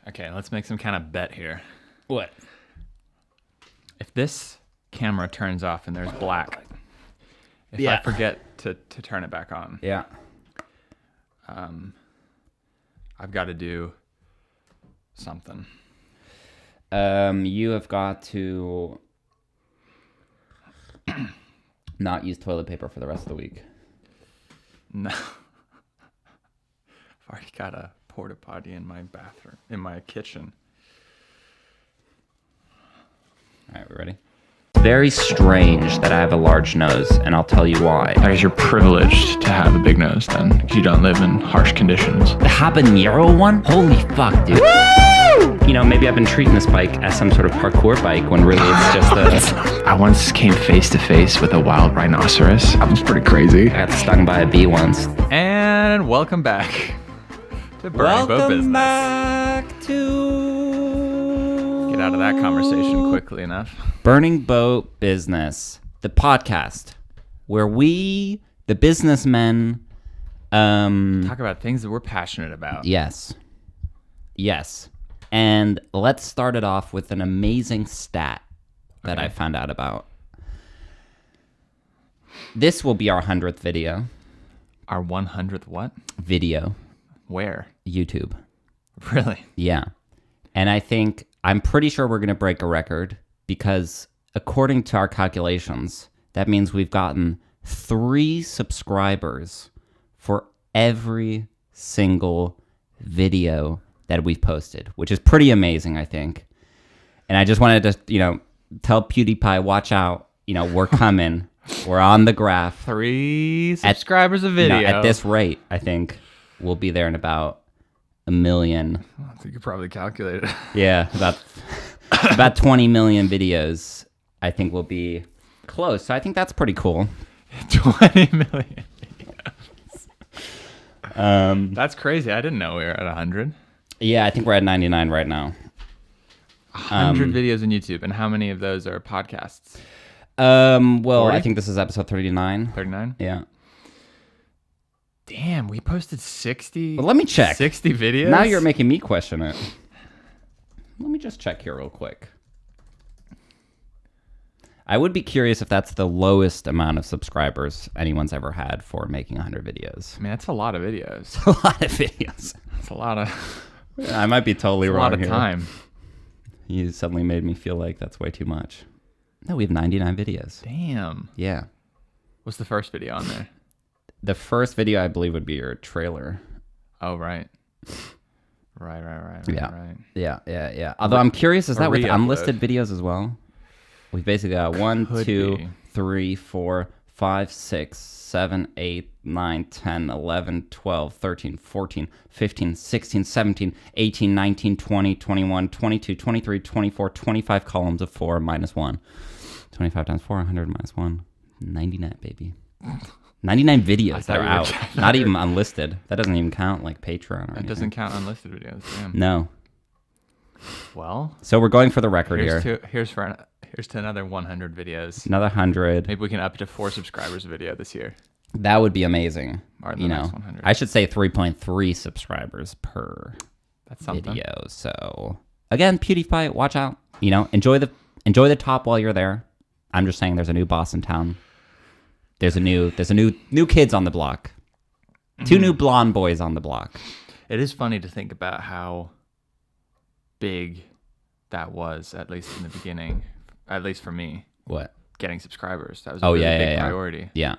Okay, let's make some kind of bet here. What? If this camera turns off and there's black, if I forget to turn it back on, Yeah. I've got to do something. You have got to not use toilet paper for the rest of the week. No. I've already got a porta potty in my bathroom, in my kitchen. All right, we ready? Very strange that I have a large nose, and I'll tell you why. I guess you're privileged to have a big nose then, because you don't live in harsh conditions. The habanero one? Holy fuck, dude. Woo! You know, maybe I've been treating this bike as some sort of parkour bike when really it's just a... I once came face to face with a wild rhinoceros. That was pretty crazy. I got stung by a bee once. And welcome back to Burning Boat Business. Back to... Get out of that conversation quickly enough. Burning Boat Business, the podcast where we, the businessmen, talk about things that we're passionate about. Yes. And let's start it off with an amazing stat that I found out about. This will be our 100th video. Our 100th what? Video. Where? YouTube. Really? Yeah. And I'm pretty sure we're going to break a record because according to our calculations, that means we've gotten 3 subscribers for every single video that we've posted, which is pretty amazing, I think. And I just wanted to, tell PewDiePie, watch out. We're coming. We're on the graph. 3 subscribers a video. At this rate, I think we'll be there in about 1 million. I think you probably calculated. Yeah, about 20 million videos. I think we'll be close. So I think that's pretty cool. 20 million videos. That's crazy. I didn't know we were at 100. Yeah, I think we're at 99 right now. 100 videos on YouTube. And how many of those are podcasts? Well, 40? I think this is episode 39. 39? Yeah. Damn, we posted 60. Well, let me check. 60 videos? Now you're making me question it. Let me just check here real quick. I would be curious if that's the lowest amount of subscribers anyone's ever had for making 100 videos. I mean, that's a lot of videos. A lot of videos. That's a lot of... I might be totally wrong here. A lot of time. You suddenly made me feel like that's way too much. No, we have 99 videos. Damn. Yeah. What's the first video on there? The first video, I believe, would be your trailer. Oh, right. Right. Yeah. Although I'm curious, is that with unlisted videos as well? We've basically got 1, 2, 3, 4, 5, 6, 7, 8, 9, 10, 11, 12, 13, 14, 15, 16, 17, 18, 19, 20, 21, 22, 23, 24, 25 columns of 4 minus 1. 25 times 4, 100 minus 1. 99, baby. 99 videos that are out. Not even unlisted. That doesn't even count like Patreon or anything. That doesn't count unlisted videos. Damn. No. Well. So we're going for the record here. Here's to another 100 videos. Another 100. Maybe we can up to 4 subscribers a video this year. That would be amazing. Or the next 100. I should say 3.3 subscribers per That's something. video. So again, PewDiePie, watch out. Enjoy the top while you're there. I'm just saying, there's a new boss in town. There's a new kids on the block. 2 new blonde boys on the block. It is funny to think about how big that was, at least in the beginning. At least for me. What? Getting subscribers. That was a really big priority. Yeah.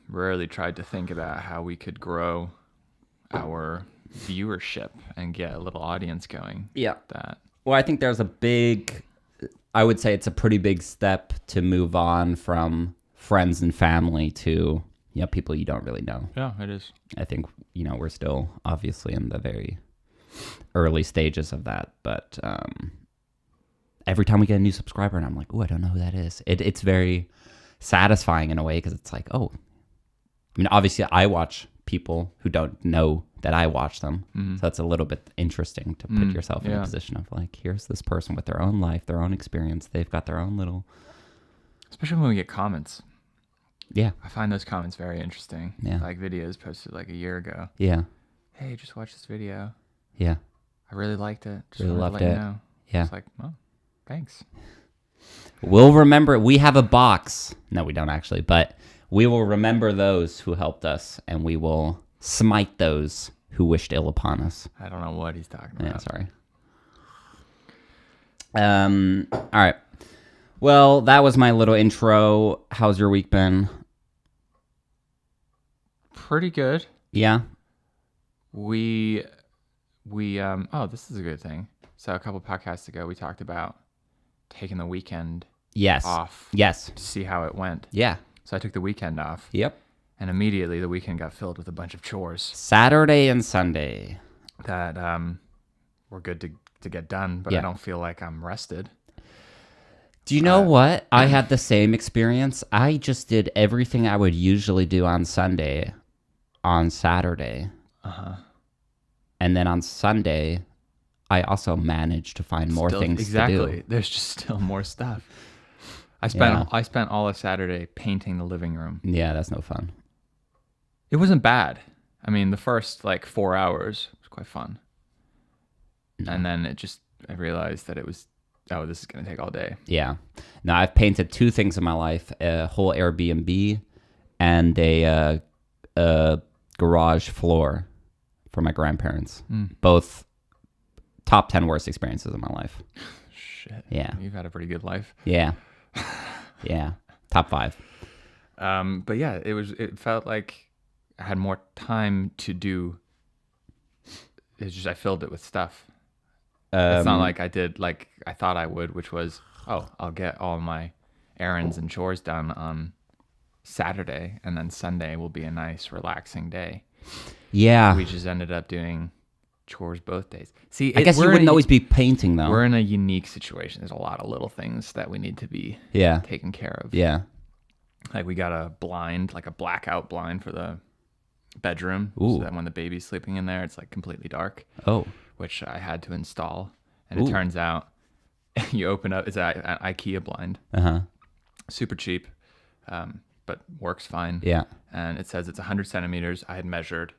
Rarely tried to think about how we could grow our viewership and get a little audience going. Yeah. That. Well, I think I would say it's a pretty big step to move on from friends and family to, people you don't really know. Yeah, it is. I think, we're still obviously in the very early stages of that. But every time we get a new subscriber and I'm like, oh, I don't know who that is. It's very satisfying in a way because it's like, oh, obviously I watch people who don't know that I watch them. Mm-hmm. So that's a little bit interesting to put yourself in a position of like, here's this person with their own life, their own experience. They've got their own little... Especially when we get comments. Yeah. I find those comments very interesting. Yeah. Like videos posted like a year ago. Yeah. Hey, just watch this video. Yeah. I really liked it. Just Really wanted loved to let it. you know. Yeah. It's like, oh, thanks. We'll remember. We have a box. No, we don't actually, but we will remember those who helped us, and we will smite those who wished ill upon us. I don't know what he's talking about. Yeah, sorry. All right. Well, that was my little intro. How's your week been? Pretty good. Yeah. We oh, this is a good thing. So a couple podcasts ago, we talked about taking the weekend off. Yes. To see how it went. Yeah. So I took the weekend off. Yep. And immediately the weekend got filled with a bunch of chores. Saturday and Sunday. That were good to get done, but I don't feel like I'm rested. Do you know what? I had the same experience. I just did everything I would usually do on Sunday on Saturday. Uh-huh. And then on Sunday, I also managed to find more things to do. There's just still more stuff. I spent all of Saturday painting the living room. Yeah, that's no fun. It wasn't bad. I mean, the first 4 hours was quite fun. No. And then I realized that it was, this is going to take all day. Yeah. Now, I've painted 2 things in my life, a whole Airbnb and a garage floor for my grandparents. Both top 10 worst experiences in my life. Shit. Yeah. You've had a pretty good life. Yeah. Yeah. Top 5. But yeah, it felt like I had more time to do. It's just I filled it with stuff. It's not like I did like I thought I would, which was, I'll get all my errands and chores done on Saturday, and then Sunday will be a nice, relaxing day. Yeah. We just ended up doing chores both days. See, I guess you wouldn't always be painting, though. We're in a unique situation. There's a lot of little things that we need to be taken care of. Yeah. Like we got a blind, like a blackout blind for the bedroom. Ooh. So that when the baby's sleeping in there, it's like completely dark. Oh. Which I had to install. And it turns out you open up, it's an IKEA blind. Uh-huh. Super cheap, but works fine. Yeah. And it says it's 100 centimeters. I had measured.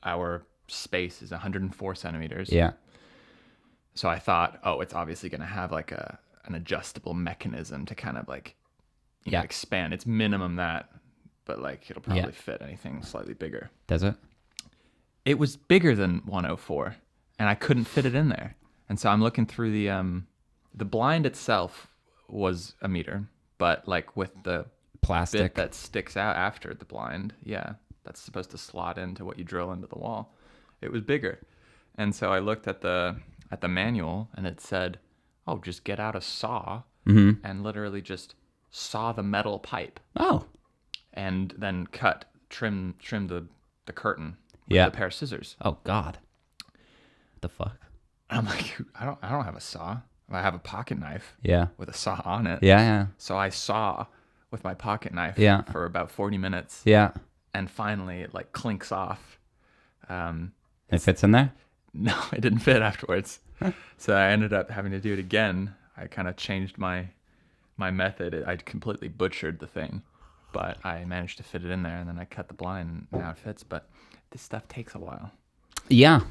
Our space is 104 centimeters. Yeah. So I thought, it's obviously going to have like an adjustable mechanism to kind of like, you know, expand. It's minimum that, but like it'll probably fit anything slightly bigger. Does it? It was bigger than 104, and I couldn't fit it in there. And so I'm looking through the blind itself was a meter, but like with the plastic bit that sticks out after the blind, that's supposed to slot into what you drill into the wall. It was bigger. And so I looked at the manual, and it said, just get out a saw and literally just saw the metal pipe. Oh. And then trim the curtain with a pair of scissors. Oh God. What the fuck? I'm like, I don't have a saw. I have a pocket knife. Yeah. With a saw on it. Yeah. So I saw with my pocket knife for about 40 minutes. Yeah. And finally it like clinks off. It fits in there? No, it didn't fit afterwards. So I ended up having to do it again. I kind of changed my method. I completely butchered the thing, but I managed to fit it in there, and then I cut the blind, and now it fits. But this stuff takes a while. Yeah.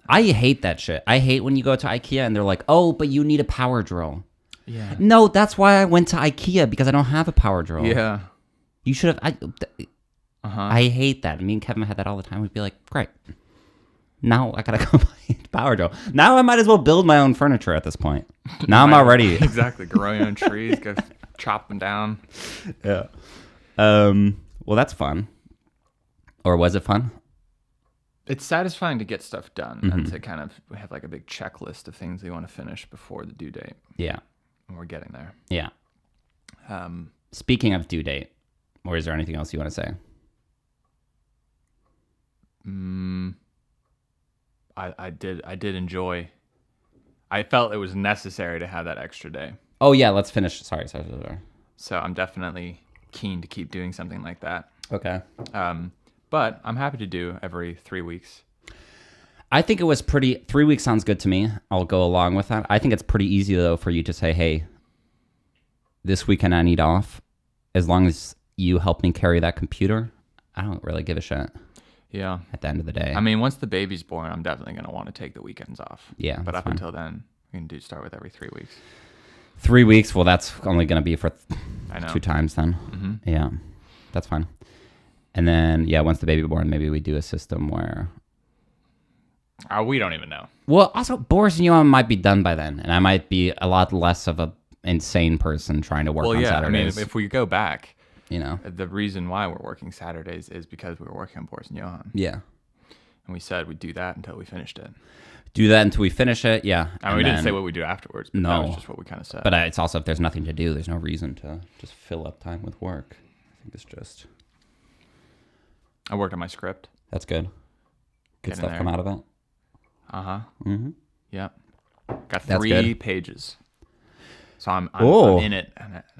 I hate that shit. I hate when you go to IKEA and they're like, but you need a power drill. Yeah. No, that's why I went to IKEA, because I don't have a power drill. Yeah. You should have. I hate that. Me and Kevin had that all the time. We'd be like, great. Now I gotta go buy a power drill. Now I might as well build my own furniture at this point. Now I'm already exactly grow your own trees, go chop them down. Yeah. Well, that's fun. Or was it fun? It's satisfying to get stuff done and to kind of have like a big checklist of things you want to finish before the due date. Yeah. And we're getting there. Yeah. Speaking of due date, or is there anything else you want to say? I did enjoy. I felt it was necessary to have that extra day. Oh yeah, let's finish. Sorry. So I'm definitely keen to keep doing something like that. Okay. But I'm happy to do every 3 weeks. I think it was 3 weeks sounds good to me. I'll go along with that. I think it's pretty easy though for you to say, hey, this weekend I need off. As long as you help me carry that computer, I don't really give a shit. Yeah. At the end of the day. I mean, once the baby's born, I'm definitely going to want to take the weekends off. Yeah. But up until then, we can start with every 3 weeks. 3 weeks? Well, that's only going to be for 2 times then. Mm-hmm. Yeah. That's fine. And then, once the baby born, maybe we do a system where... we don't even know. Well, also, Boris and Johan might be done by then, and I might be a lot less of a insane person trying to work on Saturdays. I mean, if we go back, the reason why we're working Saturdays is because we were working on Boris and Johan. Yeah. And we said we'd do that until we finished it. Do that until we finish it, yeah. I mean, we didn't say what we do afterwards, but that was just what we kind of said. But it's also, if there's nothing to do, there's no reason to just fill up time with work. I think it's just... I worked on my script. That's good. Good stuff come out of it. Uh-huh. Mm-hmm. Yep. Got 3 pages. So I'm in it.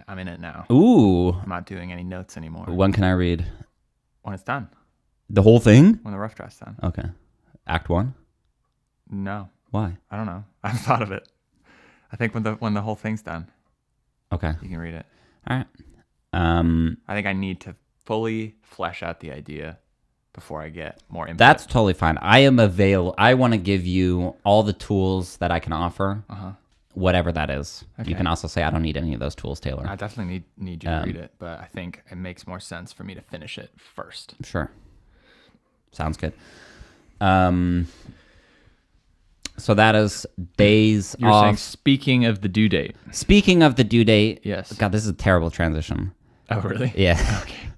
I'm in it now. Ooh. I'm not doing any notes anymore. When can I read? When it's done. The whole thing? When the rough draft's done. Okay. Act 1? No. Why? I don't know. I haven't thought of it. I think when the whole thing's done. Okay. You can read it. All right. I think I need to fully flesh out the idea before I get more input. That's totally fine. I am available. I want to give you all the tools that I can offer, whatever that is. Okay. You can also say, I don't need any of those tools, Taylor. I definitely need you to read it, but I think it makes more sense for me to finish it first. Sure. Sounds good. So that is days You're off. Saying speaking of the due date. Speaking of the due date. Yes. God, this is a terrible transition. Oh, really? Yeah. Okay.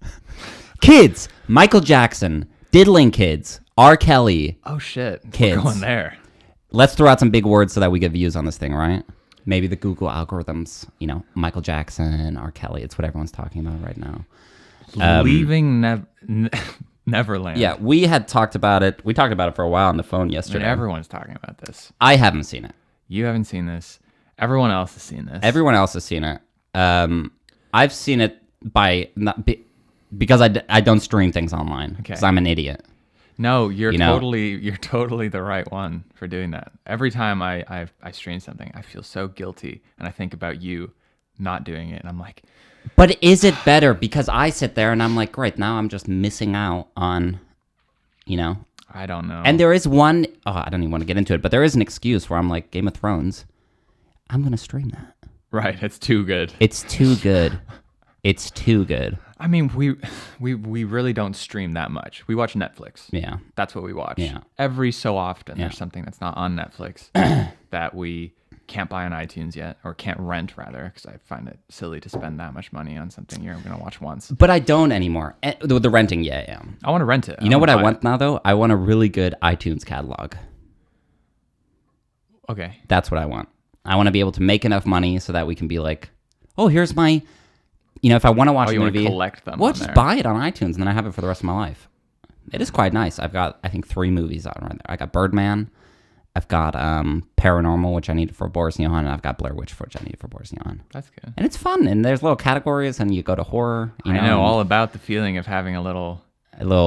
Kids. Michael Jackson. Diddling kids. R. Kelly. Oh, shit. Kids. We're going there. Let's throw out some big words so that we get views on this thing, right? Maybe the Google algorithms, Michael Jackson, R. Kelly. It's what everyone's talking about right now. Leaving Neverland. Yeah, we had talked about it. We talked about it for a while on the phone yesterday. I mean, everyone's talking about this. I haven't seen it. You haven't seen this. Everyone else has seen this. Everyone else has seen it. I've seen it because I don't stream things online because I'm an idiot. No, you're totally the right one for doing that. Every time I stream something, I feel so guilty, and I think about you not doing it, and I'm like. But is it better? Because I sit there and I'm like, great, now I'm just missing out on, I don't know. And there is one, I don't even want to get into it, but there is an excuse where I'm like, Game of Thrones, I'm going to stream that. Right, it's too good. It's too good. It's too good. I mean, we really don't stream that much. We watch Netflix. Yeah. That's what we watch. Yeah. Every so often, there's something that's not on Netflix that we can't buy on iTunes yet, or can't rent rather, because I find it silly to spend that much money on something you're going to watch once. But I don't anymore. The renting, yeah. I want to rent it. You know what I want now, though? I want a really good iTunes catalog. Okay. That's what I want. I want to be able to make enough money so that we can be like, oh, here's my, if I want to watch a movie, collect them. Well, just buy it on iTunes, and then I have it for the rest of my life. It is quite nice. I've got, I think, 3 movies on right there. I got Birdman. I've got Paranormal, which I needed for Boris and Johan, and I've got Blair Witch, which I needed for Boris and Johan. That's good. And it's fun, and there's little categories, and you go to horror. I know all about the feeling of having a little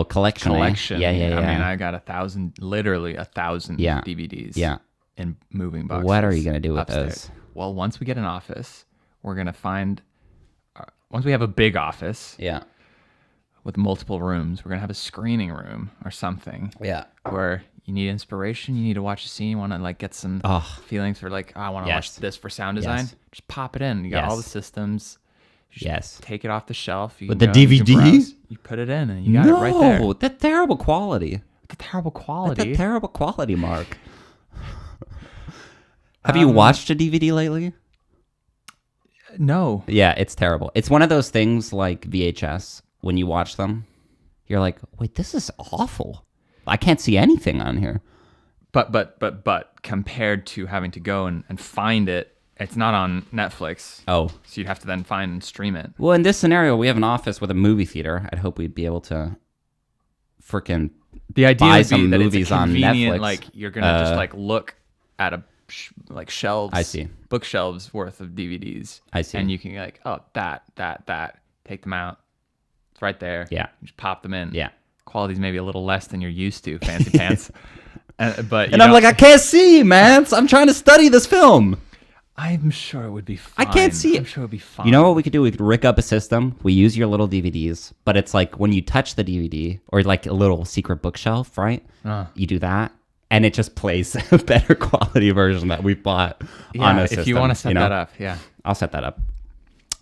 collection. Yeah. I mean, I got 1,000, literally 1,000 DVDs. Yeah. In moving boxes. What are you gonna do with upstairs. those? Well, once we get an office, we're gonna find. Once we have a big office. Yeah. With multiple rooms, we're gonna have a screening room or something. Yeah. Where you need inspiration, you need to watch a scene, you want to get some feelings for I want to watch this for sound design. Yes. Just pop it in. You got all the systems. Yes. Take it off the shelf. With the DVD, you put it in, and you got it right there. No, that terrible quality. The terrible quality. The terrible quality, Mark. Have you watched a DVD lately? No. Yeah, it's terrible. It's one of those things like VHS. When you watch them, you're like, wait, this is awful. I can't see anything on here. But compared to having to go and find it, it's not on Netflix. Oh. So you'd have to then find and stream it. Well, in this scenario, we have an office with a movie theater. I'd hope we'd be able to freaking buy some movies on Netflix. Like you're gonna just look at a shelves. I see. Bookshelves worth of DVDs. I see. And you can that. Take them out. It's right there. Yeah. You just pop them in. Yeah. Quality's maybe a little less than you're used to, fancy pants. But I'm like, I can't see, man. I'm trying to study this film. I'm sure it would be fine. I can't see it. I'm sure it would be fine. You know what we could do? We could rig up a system. We use your little DVDs, but it's like when you touch the DVD or like a little secret bookshelf, right? You do that, and it just plays a better quality version that we bought on a system. If you want to set that up, yeah. I'll set that up.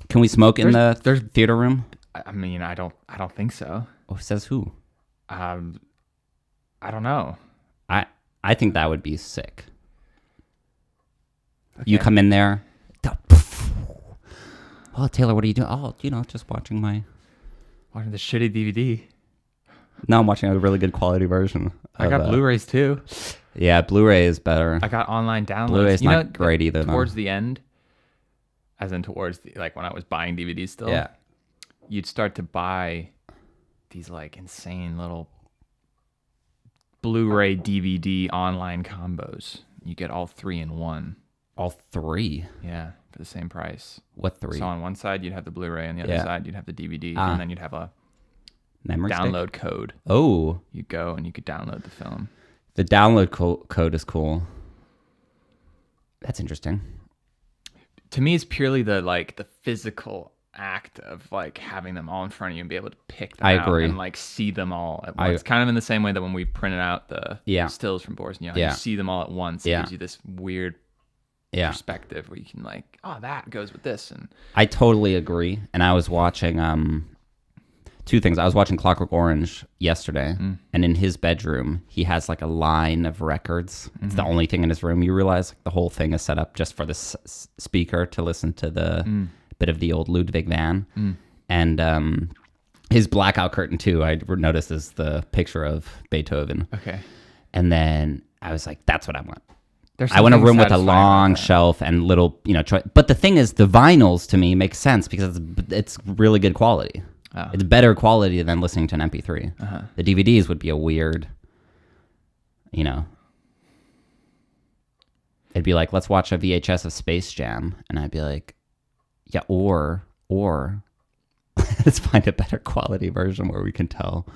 Can we smoke in the theater room? I mean, I don't think so. Oh, says who? I don't know. I think that would be sick. Okay. You come in there. Oh, Taylor, what are you doing? Oh, just watching the shitty DVD. No, I'm watching a really good quality version. I got Blu-rays too. Yeah, Blu-ray is better. I got online downloads. Blu-ray's not great either. Towards the end, as in towards like when I was buying DVDs still. Yeah. You'd start to buy these like insane little Blu-ray DVD online combos. You get all 3 in one. All 3? Yeah, for the same price. What 3? So on one side you'd have the Blu-ray, and the other side you'd have the DVD, and then you'd have a memory download stick? code. Oh. You go and you could download the film. The download code is cool. That's interesting. To me, it's purely the physical act of like having them all in front of you and be able to pick them out and like see them all at once. Kind of in the same way that when we printed out the stills from Bosnia, you see them all at once. It gives you this weird perspective where you can like, oh, that goes with this. And I totally agree. And I was watching 2 things. I was watching Clockwork Orange yesterday, and in his bedroom, he has like a line of records. It's the only thing in his room. You realize like, the whole thing is set up just for the speaker to listen to the bit of the old Ludwig van. And his blackout curtain, too, I noticed is the picture of Beethoven. Okay. And then I was like, that's what I want. I want a room with a long shelf and little, but the thing is, the vinyls to me make sense because it's really good quality. Oh. It's better quality than listening to an MP3. Uh-huh. The DVDs would be a weird, it'd be like, let's watch a VHS of Space Jam. And I'd be like, yeah, or let's find a better quality version where we can tell.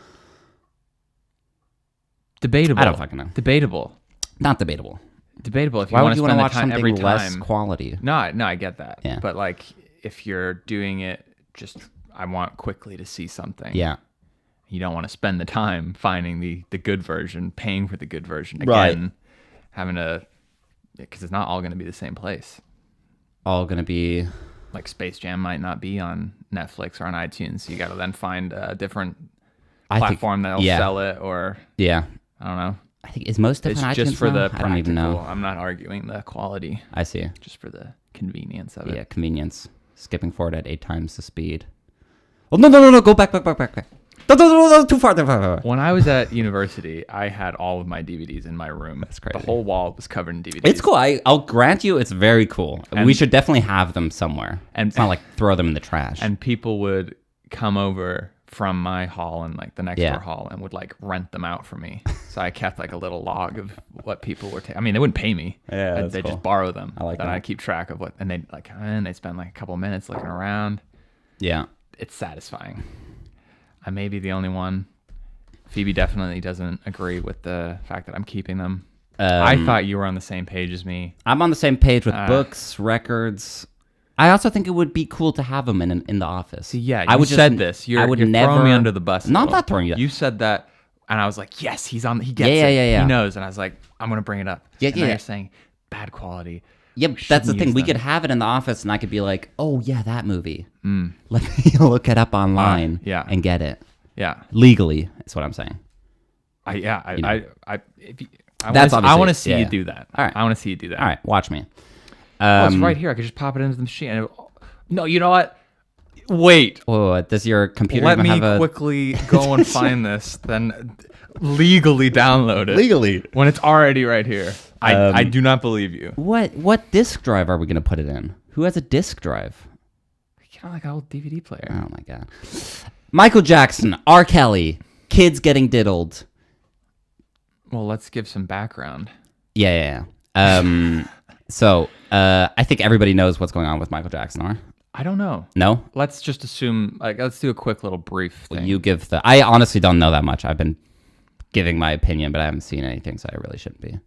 Debatable. I don't fucking know. Debatable. Not debatable. Debatable. If you Why want would you to want to watch time, something less quality? No, I get that. Yeah. But like, if you're doing it just, I want quickly to see something. Yeah. You don't want to spend the time finding the good version, paying for the good version Right. again, having to, because it's not all going to be the same place. All going to be like Space Jam might not be on Netflix or on iTunes. So you got to then find a different platform that'll sell it, or I don't know. I think is most of it's it just for the practical. I don't even know. I'm not arguing the quality. I see. Just for the convenience of it. Yeah, convenience. Skipping forward at 8 times the speed. Oh no! Go back. No, too far. When I was at university, I had all of my DVDs in my room. That's crazy. The whole wall was covered in DVDs. It's cool. I'll grant you, it's very cool. And we should definitely have them somewhere. And it's not like throw them in the trash. And people would come over from my hall and like the next door hall and would like rent them out for me. So I kept like a little log of what people were taking. I mean, they wouldn't pay me. Yeah, they just borrow them. I like that. I keep track of what, and they'd like come in, they spend like a couple of minutes looking around. Yeah. It's satisfying. I may be the only one. Phoebe definitely doesn't agree with the fact that I'm keeping them. I thought you were on the same page as me. I'm on the same page with books, records. I also think it would be cool to have them in the office. See, yeah, you said this. You're throwing me under the bus. No, I'm not throwing you. You said that, and I was like, yes, he's on. He gets it. Yeah. He knows, and I was like, I'm gonna bring it up. Yeah. You're saying bad quality. Yep, that's the thing. We could have it in the office, and I could be like, oh yeah, that movie. Let me look it up online. And get it. Yeah, legally is what I'm saying. I want to see you do that. All right, I want to see you do that. All right, watch me. It's right here. I could just pop it into the machine. No, you know what? Wait. Oh, does your computer let even me quickly go and find this, then legally download it. Legally, when it's already right here. I do not believe you. What disk drive are we gonna put it in? Who has a disk drive? Like an old DVD player. Oh my god. Michael Jackson, R. Kelly, kids getting diddled. Well, let's give some background. Yeah. So, I think everybody knows what's going on with Michael Jackson, or? I don't know. No? Let's just assume, let's do a quick little brief thing. You give I honestly don't know that much. I've been giving my opinion, but I haven't seen anything, so I really shouldn't be.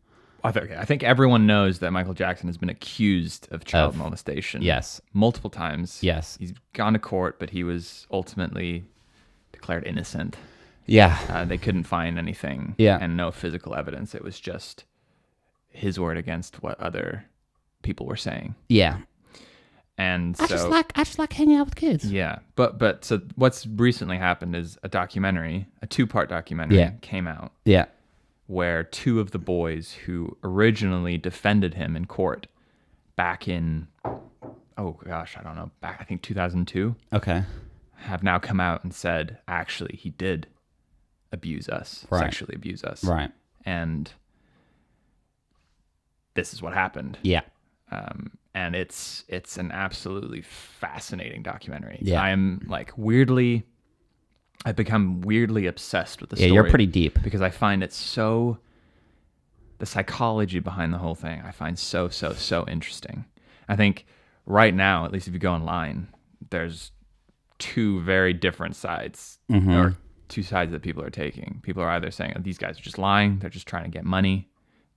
I think everyone knows that Michael Jackson has been accused of child molestation. Yes. Multiple times. Yes. He's gone to court, but he was ultimately declared innocent. Yeah. They couldn't find anything. Yeah. And no physical evidence. It was just his word against what other people were saying. Yeah. And so I just like hanging out with kids. Yeah. But so what's recently happened is a 2-part documentary came out. Yeah. Where 2 of the boys who originally defended him in court back in, I think 2002. Okay. Have now come out and said, actually, he did abuse us, sexually abuse us. Right. And this is what happened. Yeah. And it's an absolutely fascinating documentary. Yeah. I've become weirdly obsessed with the story. Yeah, you're pretty deep. Because I find it the psychology behind the whole thing, I find so interesting. I think right now, at least if you go online, there's 2 very different sides, or 2 sides that people are taking. People are either saying, these guys are just lying, they're just trying to get money,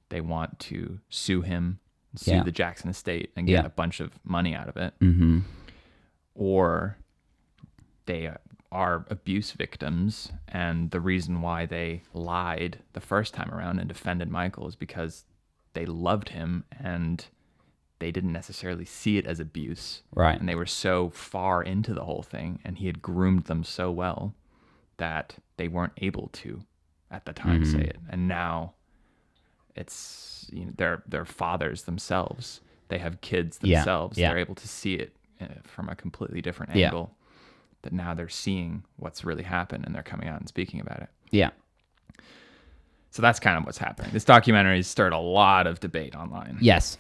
they want to sue him, sue the Jackson estate and get a bunch of money out of it. Mm-hmm. Or they are abuse victims, and the reason why they lied the first time around and defended Michael is because they loved him and they didn't necessarily see it as abuse. Right. And they were so far into the whole thing, and he had groomed them so well that they weren't able to at the time say it. And now it's, they're fathers themselves. They have kids themselves. Yeah. They're able to see it from a completely different angle. That now they're seeing what's really happened and they're coming out and speaking about it. Yeah. So that's kind of what's happening. This documentary has stirred a lot of debate online. Yes.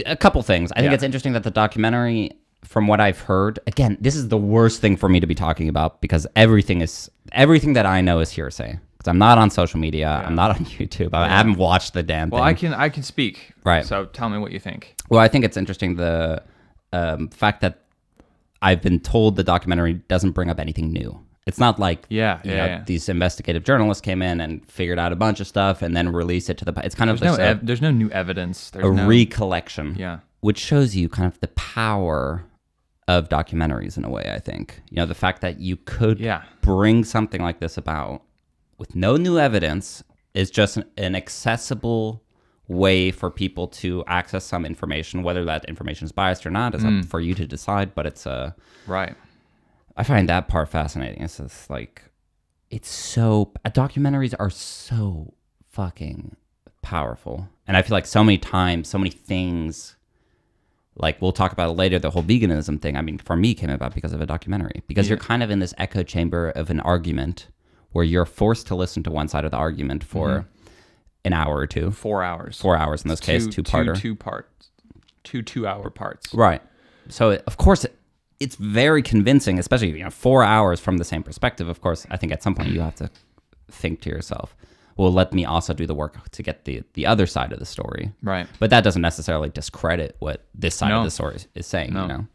A couple things. I think it's interesting that the documentary, from what I've heard, again, this is the worst thing for me to be talking about because everything that I know is hearsay. Because I'm not on social media. Yeah. I'm not on YouTube. I haven't watched the damn thing. Well, I can speak. Right. So tell me what you think. Well, I think it's interesting the fact that I've been told the documentary doesn't bring up anything new. It's not like these investigative journalists came in and figured out a bunch of stuff and then released it to the. It's kind of there's no new evidence. There's recollection. Yeah, which shows you kind of the power of documentaries in a way. I think the fact that you could bring something like this about with no new evidence is just an accessible way for people to access some information. Whether that information is biased or not is up for you to decide, but it's right. I find that part fascinating. It's just like, documentaries are so fucking powerful. And I feel like so many times, so many things, like we'll talk about it later, the whole veganism thing, I mean, for me came about because of a documentary. Because you're kind of in this echo chamber of an argument where you're forced to listen to one side of the argument for an hour or 2. 4 hours. 4 hours in this case, 2-parter. 2 parts. 2 2-hour parts. Right. So, of course, it's very convincing, especially 4 hours from the same perspective. Of course, I think at some point you have to think to yourself, well, let me also do the work to get the other side of the story. Right. But that doesn't necessarily discredit what this side of the story is saying. No.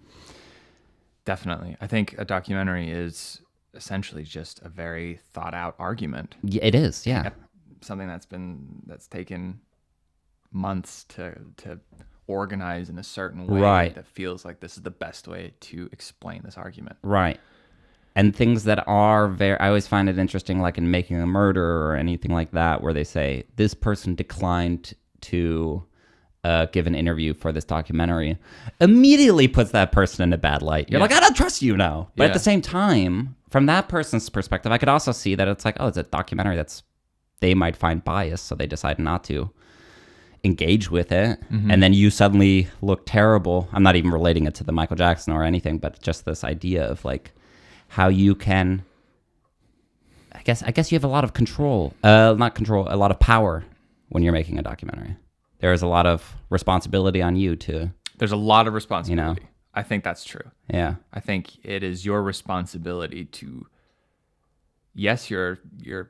Definitely. I think a documentary is essentially just a very thought out argument. Yeah, it is. Yeah. Something that's taken months to organize in a certain way that feels like this is the best way to explain this argument. Right. And things that are I always find it interesting, like in Making a Murder or anything like that, where they say this person declined to give an interview for this documentary, immediately puts that person in a bad light. You're like, I don't trust you now. But at the same time, from that person's perspective, I could also see that it's like, oh, it's a documentary they might find biased, so they decide not to engage with it. And then you suddenly look terrible. I'm not even relating it to the Michael Jackson or anything, but just this idea of like how you can, I guess you have a lot of control, a lot of power when you're making a documentary. There is a lot of responsibility on you to. There's a lot of responsibility. I think that's true. Yeah. I think it is your responsibility to, yes, you're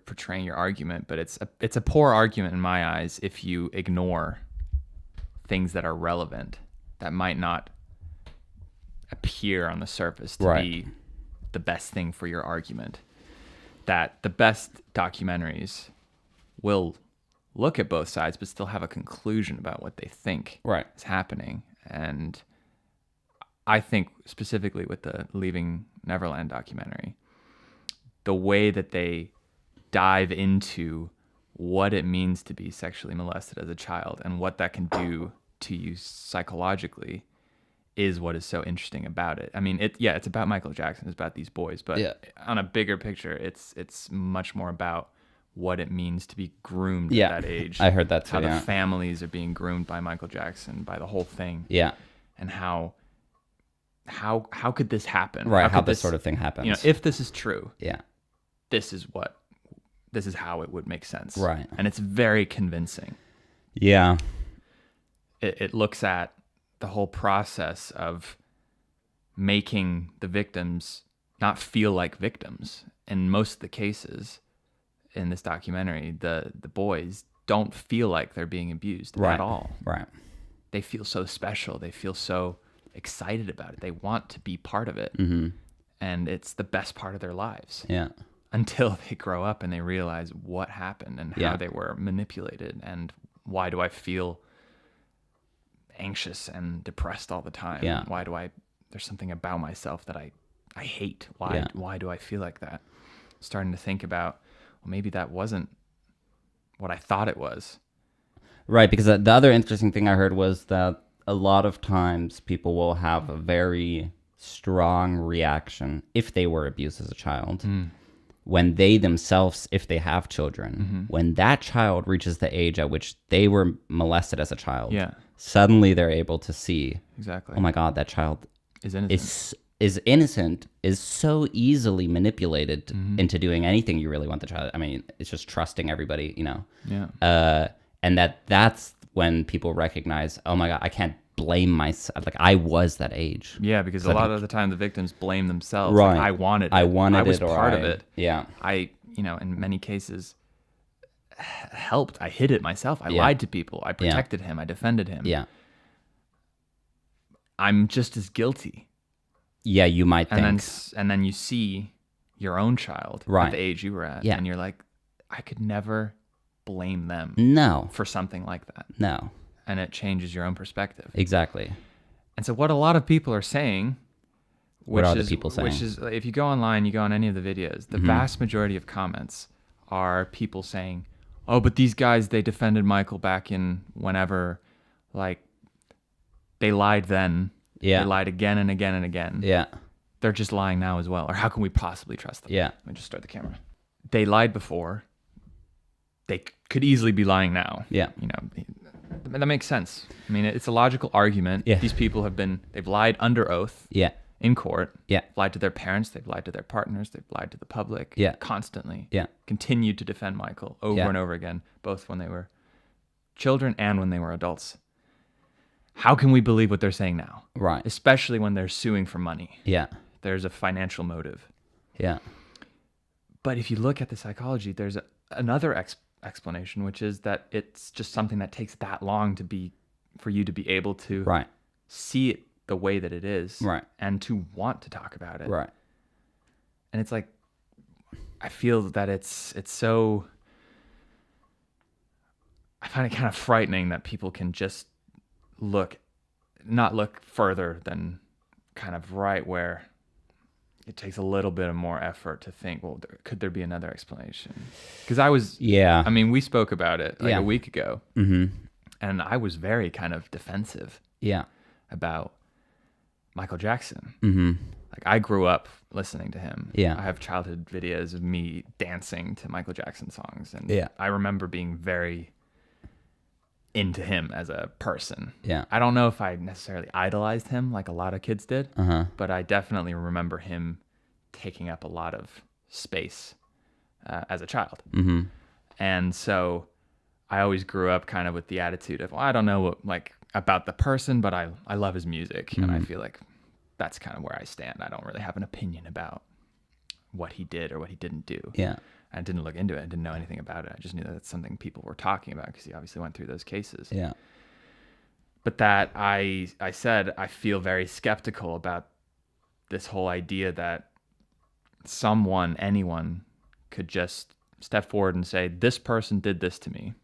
portraying your argument, but it's a poor argument in my eyes if you ignore things that are relevant that might not appear on the surface to be the best thing for your argument. That the best documentaries will look at both sides, but still have a conclusion about what they think is happening. And I think specifically with the Leaving Neverland documentary, the way that they dive into what it means to be sexually molested as a child and what that can do to you psychologically is what is so interesting about it. I mean, it's about Michael Jackson, it's about these boys, but on a bigger picture, it's much more about what it means to be groomed at that age. I heard that too. How the families are being groomed by Michael Jackson, by the whole thing. Yeah. And how could this happen? Right, how this sort of thing happens. You know, if this is true. Yeah. This is how it would make sense. Right. And it's very convincing. Yeah. It looks at the whole process of making the victims not feel like victims. In most of the cases in this documentary, the boys don't feel like they're being abused at all. Right. They feel so special. They feel so excited about it. They want to be part of it. Mm-hmm. And it's the best part of their lives. Yeah. Until they grow up and they realize what happened and how they were manipulated and why do I feel anxious and depressed all the time? Yeah. Why do there's something about myself that I hate. Why do I feel like that? Starting to think about, well, maybe that wasn't what I thought it was. Right, because the other interesting thing I heard was that a lot of times people will have a very strong reaction if they were abused as a child. When they themselves, if they have children, when that child reaches the age at which they were molested as a child, suddenly they're able to see, exactly. Oh my God, that child is innocent. Is innocent, is so easily manipulated into doing anything you really want the child. I mean, it's just trusting everybody, you know. Yeah. And that's when people recognize, oh my God, I can't blame myself. Like, I was that age. Yeah, because a lot of the time the victims blame themselves. Right. Like, I wanted it. I was part of it. Yeah. I, in many cases, helped. I hid it myself. I lied to people. I protected him. I defended him. Yeah. I'm just as guilty. Yeah, you might think. And then you see your own child at the age you were at. Yeah. And you're like, I could never blame them for something like that. No. And it changes your own perspective. Exactly. And so what a lot of people are saying, what are the people saying? Which is, if you go online, you go on any of the videos, the vast majority of comments are people saying, oh, but these guys, they defended Michael back in whenever, like, they lied then. Yeah. They lied again and again and again. Yeah. They're just lying now as well. Or how can we possibly trust them? Yeah. Let me just start the camera. They lied before. They could easily be lying now. Yeah. That makes sense. I mean, it's a logical argument. Yeah. These people they've lied under oath. Yeah. In court. Yeah. Lied to their parents. They've lied to their partners. They've lied to the public. Yeah. Constantly. Yeah. Continued to defend Michael over and over again, both when they were children and when they were adults. How can we believe what they're saying now? Right. Especially when they're suing for money. Yeah. There's a financial motive. Yeah. But if you look at the psychology, there's another explanation, which is that it's just something that takes that long for you to be able to see it the way that it is, and to want to talk about it. Right. And it's like, I feel that it's so, I find it kind of frightening that people can just not look further than kind of right where it takes a little bit of more effort to think, well, could there be another explanation? Because I mean, we spoke about it a week ago, and I was very kind of defensive about Michael Jackson. Like, I grew up listening to him. I have childhood videos of me dancing to Michael Jackson songs, and I remember being very into him as a person. I don't know if I necessarily idolized him like a lot of kids did, but I definitely remember him taking up a lot of space as a child. And so I always grew up kind of with the attitude of, well, I don't know about the person, but I love his music, and I feel like that's kind of where I stand. I don't really have an opinion about what he did or what he didn't do. I didn't look into it. I didn't know anything about it. I just knew that it's something people were talking about because he obviously went through those cases. But that I said, I feel very skeptical about this whole idea that anyone could just step forward and say, this person did this to me.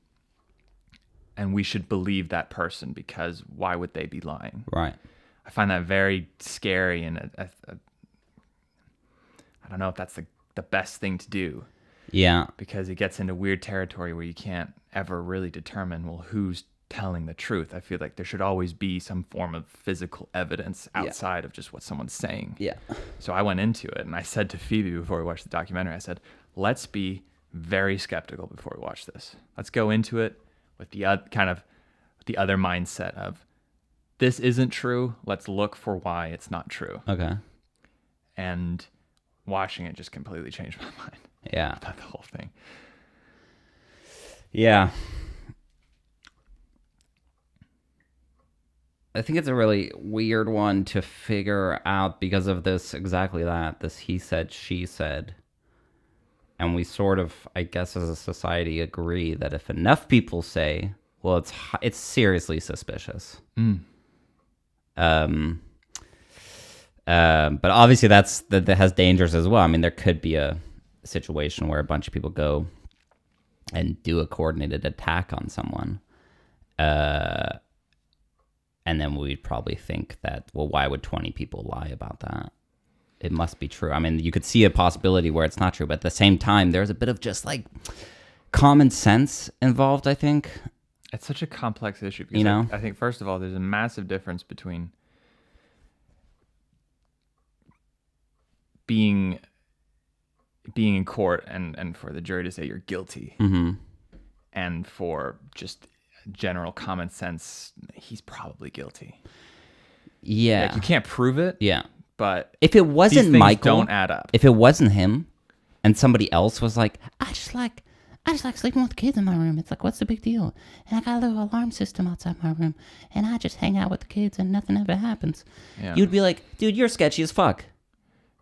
and we should believe that person because why would they be lying? Right. I find that very scary, and I don't know if that's the best thing to do. Yeah. Because it gets into weird territory where you can't ever really determine, well, who's telling the truth. I feel like there should always be some form of physical evidence outside of just what someone's saying. Yeah. So I went into it, and I said to Phoebe before we watched the documentary, I said, let's be very skeptical before we watch this. Let's go into it with the other mindset of, this isn't true. Let's look for why it's not true. Okay. And watching it just completely changed my mind. Yeah. About the whole thing. Yeah. I think it's a really weird one to figure out because of this, exactly that, this he said, she said. And we sort of, I guess as a society, agree that if enough people say, well, it's seriously suspicious. But obviously that has dangers as well. I mean, there could be a situation where a bunch of people go and do a coordinated attack on someone. And then we'd probably think that, well, why would 20 people lie about that? It must be true. I mean, you could see a possibility where it's not true, but at the same time, there's a bit of just like common sense involved, I think. It's such a complex issue because I think, first of all, there's a massive difference between being in court and for the jury to say you're guilty, and for just general common sense, he's probably guilty. Yeah. Like, you can't prove it. Yeah. But if it wasn't these things Michael, don't add up. If it wasn't him, and somebody else was like, I just like sleeping with kids in my room. It's like, what's the big deal? And I got a little alarm system outside my room, and I just hang out with the kids, and nothing ever happens. Yeah. You'd be like, dude, you're sketchy as fuck.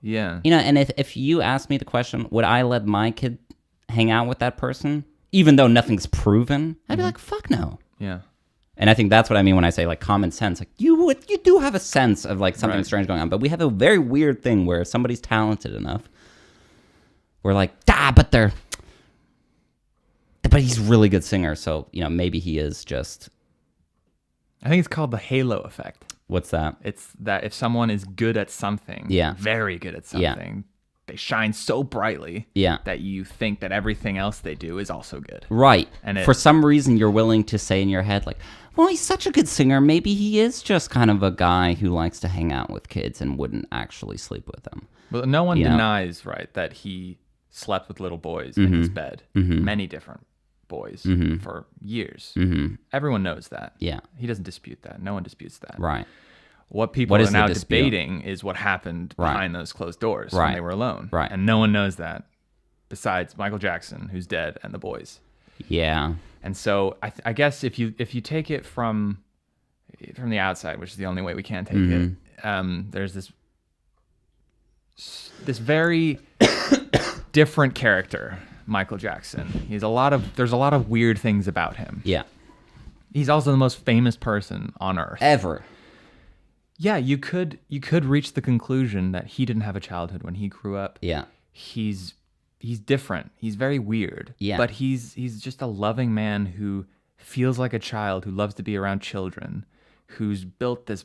Yeah. And if you asked me the question, would I let my kid hang out with that person, even though nothing's proven? I'd be like, fuck no. Yeah. And I think that's what I mean when I say like common sense. Like you do have a sense of like something strange going on, but we have a very weird thing where somebody's talented enough. We're like, but he's a really good singer, so maybe he is just. I think it's called the halo effect. What's that? It's that if someone is good at something, very good at something, they shine so brightly that you think that everything else they do is also good. Right. And for some reason, you're willing to say in your head, like, well, he's such a good singer. Maybe he is just kind of a guy who likes to hang out with kids and wouldn't actually sleep with them. Well, no one denies, right, that he slept with little boys in his bed, many different boys for years. Everyone knows that. Yeah. He doesn't dispute that. No one disputes that. Right. What people are now debating is what happened behind those closed doors when they were alone. Right. And no one knows that besides Michael Jackson, who's dead, and the boys. Yeah. And so I guess if you take it from the outside, which is the only way we can take it, there's this very different character, Michael Jackson. There's a lot of weird things about him. Yeah. He's also the most famous person on earth. Ever. Yeah, you could reach the conclusion that he didn't have a childhood when he grew up. Yeah. He's different. He's very weird. Yeah. But he's just a loving man who feels like a child, who loves to be around children, who's built this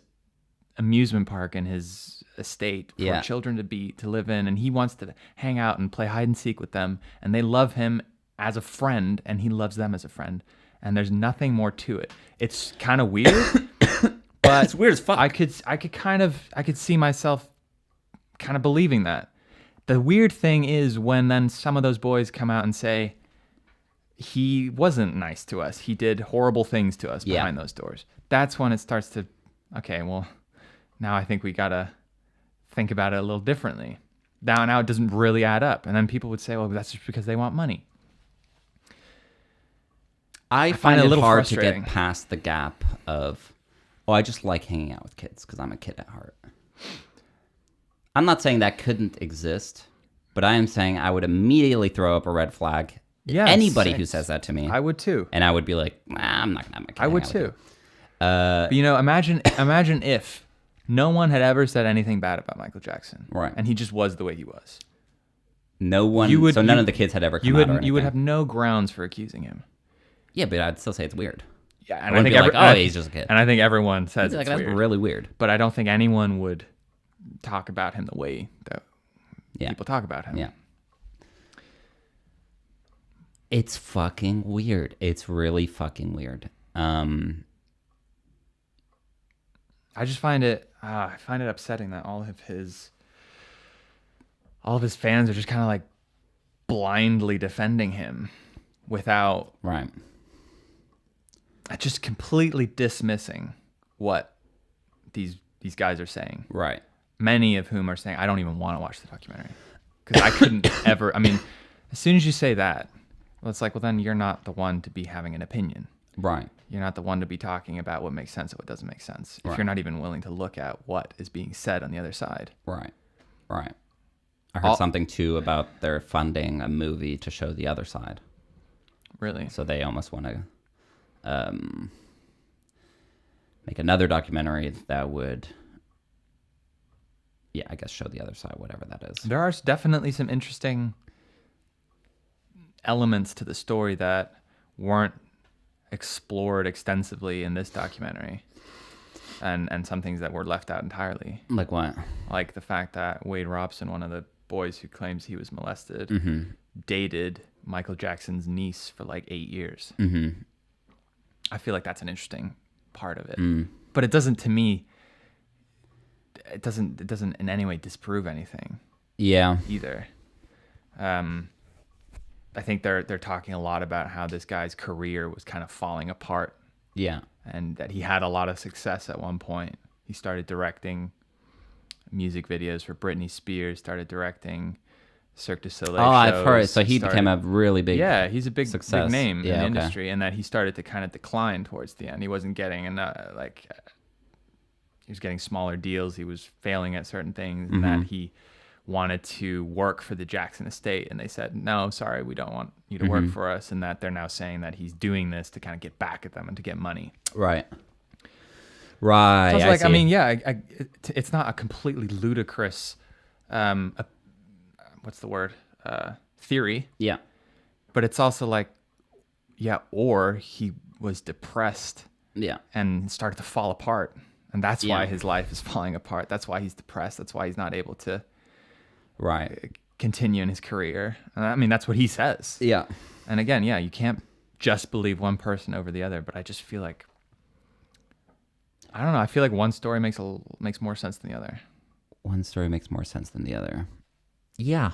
amusement park in his estate for children to live in, and he wants to hang out and play hide and seek with them, and they love him as a friend, and he loves them as a friend. And there's nothing more to it. It's kind of weird. But it's weird as fuck. I could see myself kind of believing that. The weird thing is when then some of those boys come out and say he wasn't nice to us. He did horrible things to us behind those doors. That's when it starts to, okay, well, now I think we gotta think about it a little differently. Now it doesn't really add up. And then people would say, well, that's just because they want money. I find it a little hard to get past the gap of, I just like hanging out with kids because I'm a kid at heart. I'm not saying that couldn't exist, but I am saying I would immediately throw up a red flag. Yes, anybody who says that to me. I would too. And I would be like, I'm not going to have my kid. I would too. But imagine if no one had ever said anything bad about Michael Jackson. Right. And he just was the way he was. No one, none of the kids had ever come out or anything. You would have no grounds for accusing him. Yeah, but I'd still say it's weird. Yeah, and I think he's just a kid. And I think everyone says it's that's weird. really weird. But I don't think anyone would talk about him the way that people talk about him. Yeah. It's fucking weird. It's really fucking weird. I just find it upsetting that all of his fans are just kind of like blindly defending him without just completely dismissing what these guys are saying. Right. Many of whom are saying, I don't even want to watch the documentary because I couldn't ever. I mean, as soon as you say that, well, it's like, well, then you're not the one to be having an opinion. Right. You're not the one to be talking about what makes sense and what doesn't make sense. If you're not even willing to look at what is being said on the other side. Right. Right. I heard something too about their funding a movie to show the other side. Really? So they almost want to make another documentary that would, I guess, show the other side, whatever that is. There are definitely some interesting elements to the story that weren't explored extensively in this documentary, and some things that were left out entirely. Like what? Like the fact that Wade Robson, one of the boys who claims he was molested, dated Michael Jackson's niece for like 8 years. I feel like that's an interesting part of it, but it doesn't, to me, it doesn't in any way disprove anything. Yeah. Either. I think they're talking a lot about how this guy's career was kind of falling apart. Yeah. And that he had a lot of success at one point. He started directing music videos for Britney Spears, started directing Cirque du Soleil shows. I've heard. So he became a really big he's a big name in the industry, and that he started to kind of decline towards the end. He wasn't getting enough, he was getting smaller deals. He was failing at certain things, and that he wanted to work for the Jackson estate, and they said, no, sorry, we don't want you to work for us. And that they're now saying that he's doing this to kind of get back at them and to get money. Right. Right. So I was it's not a completely ludicrous, what's the word? Theory. Yeah. But it's also like, or he was depressed. Yeah. And started to fall apart. And that's why his life is falling apart. That's why he's depressed. That's why he's not able to continue in his career. And I mean, that's what he says. Yeah. And again, you can't just believe one person over the other, but I just feel like, I don't know, I feel like one story makes more sense than the other. One story makes more sense than the other. Yeah.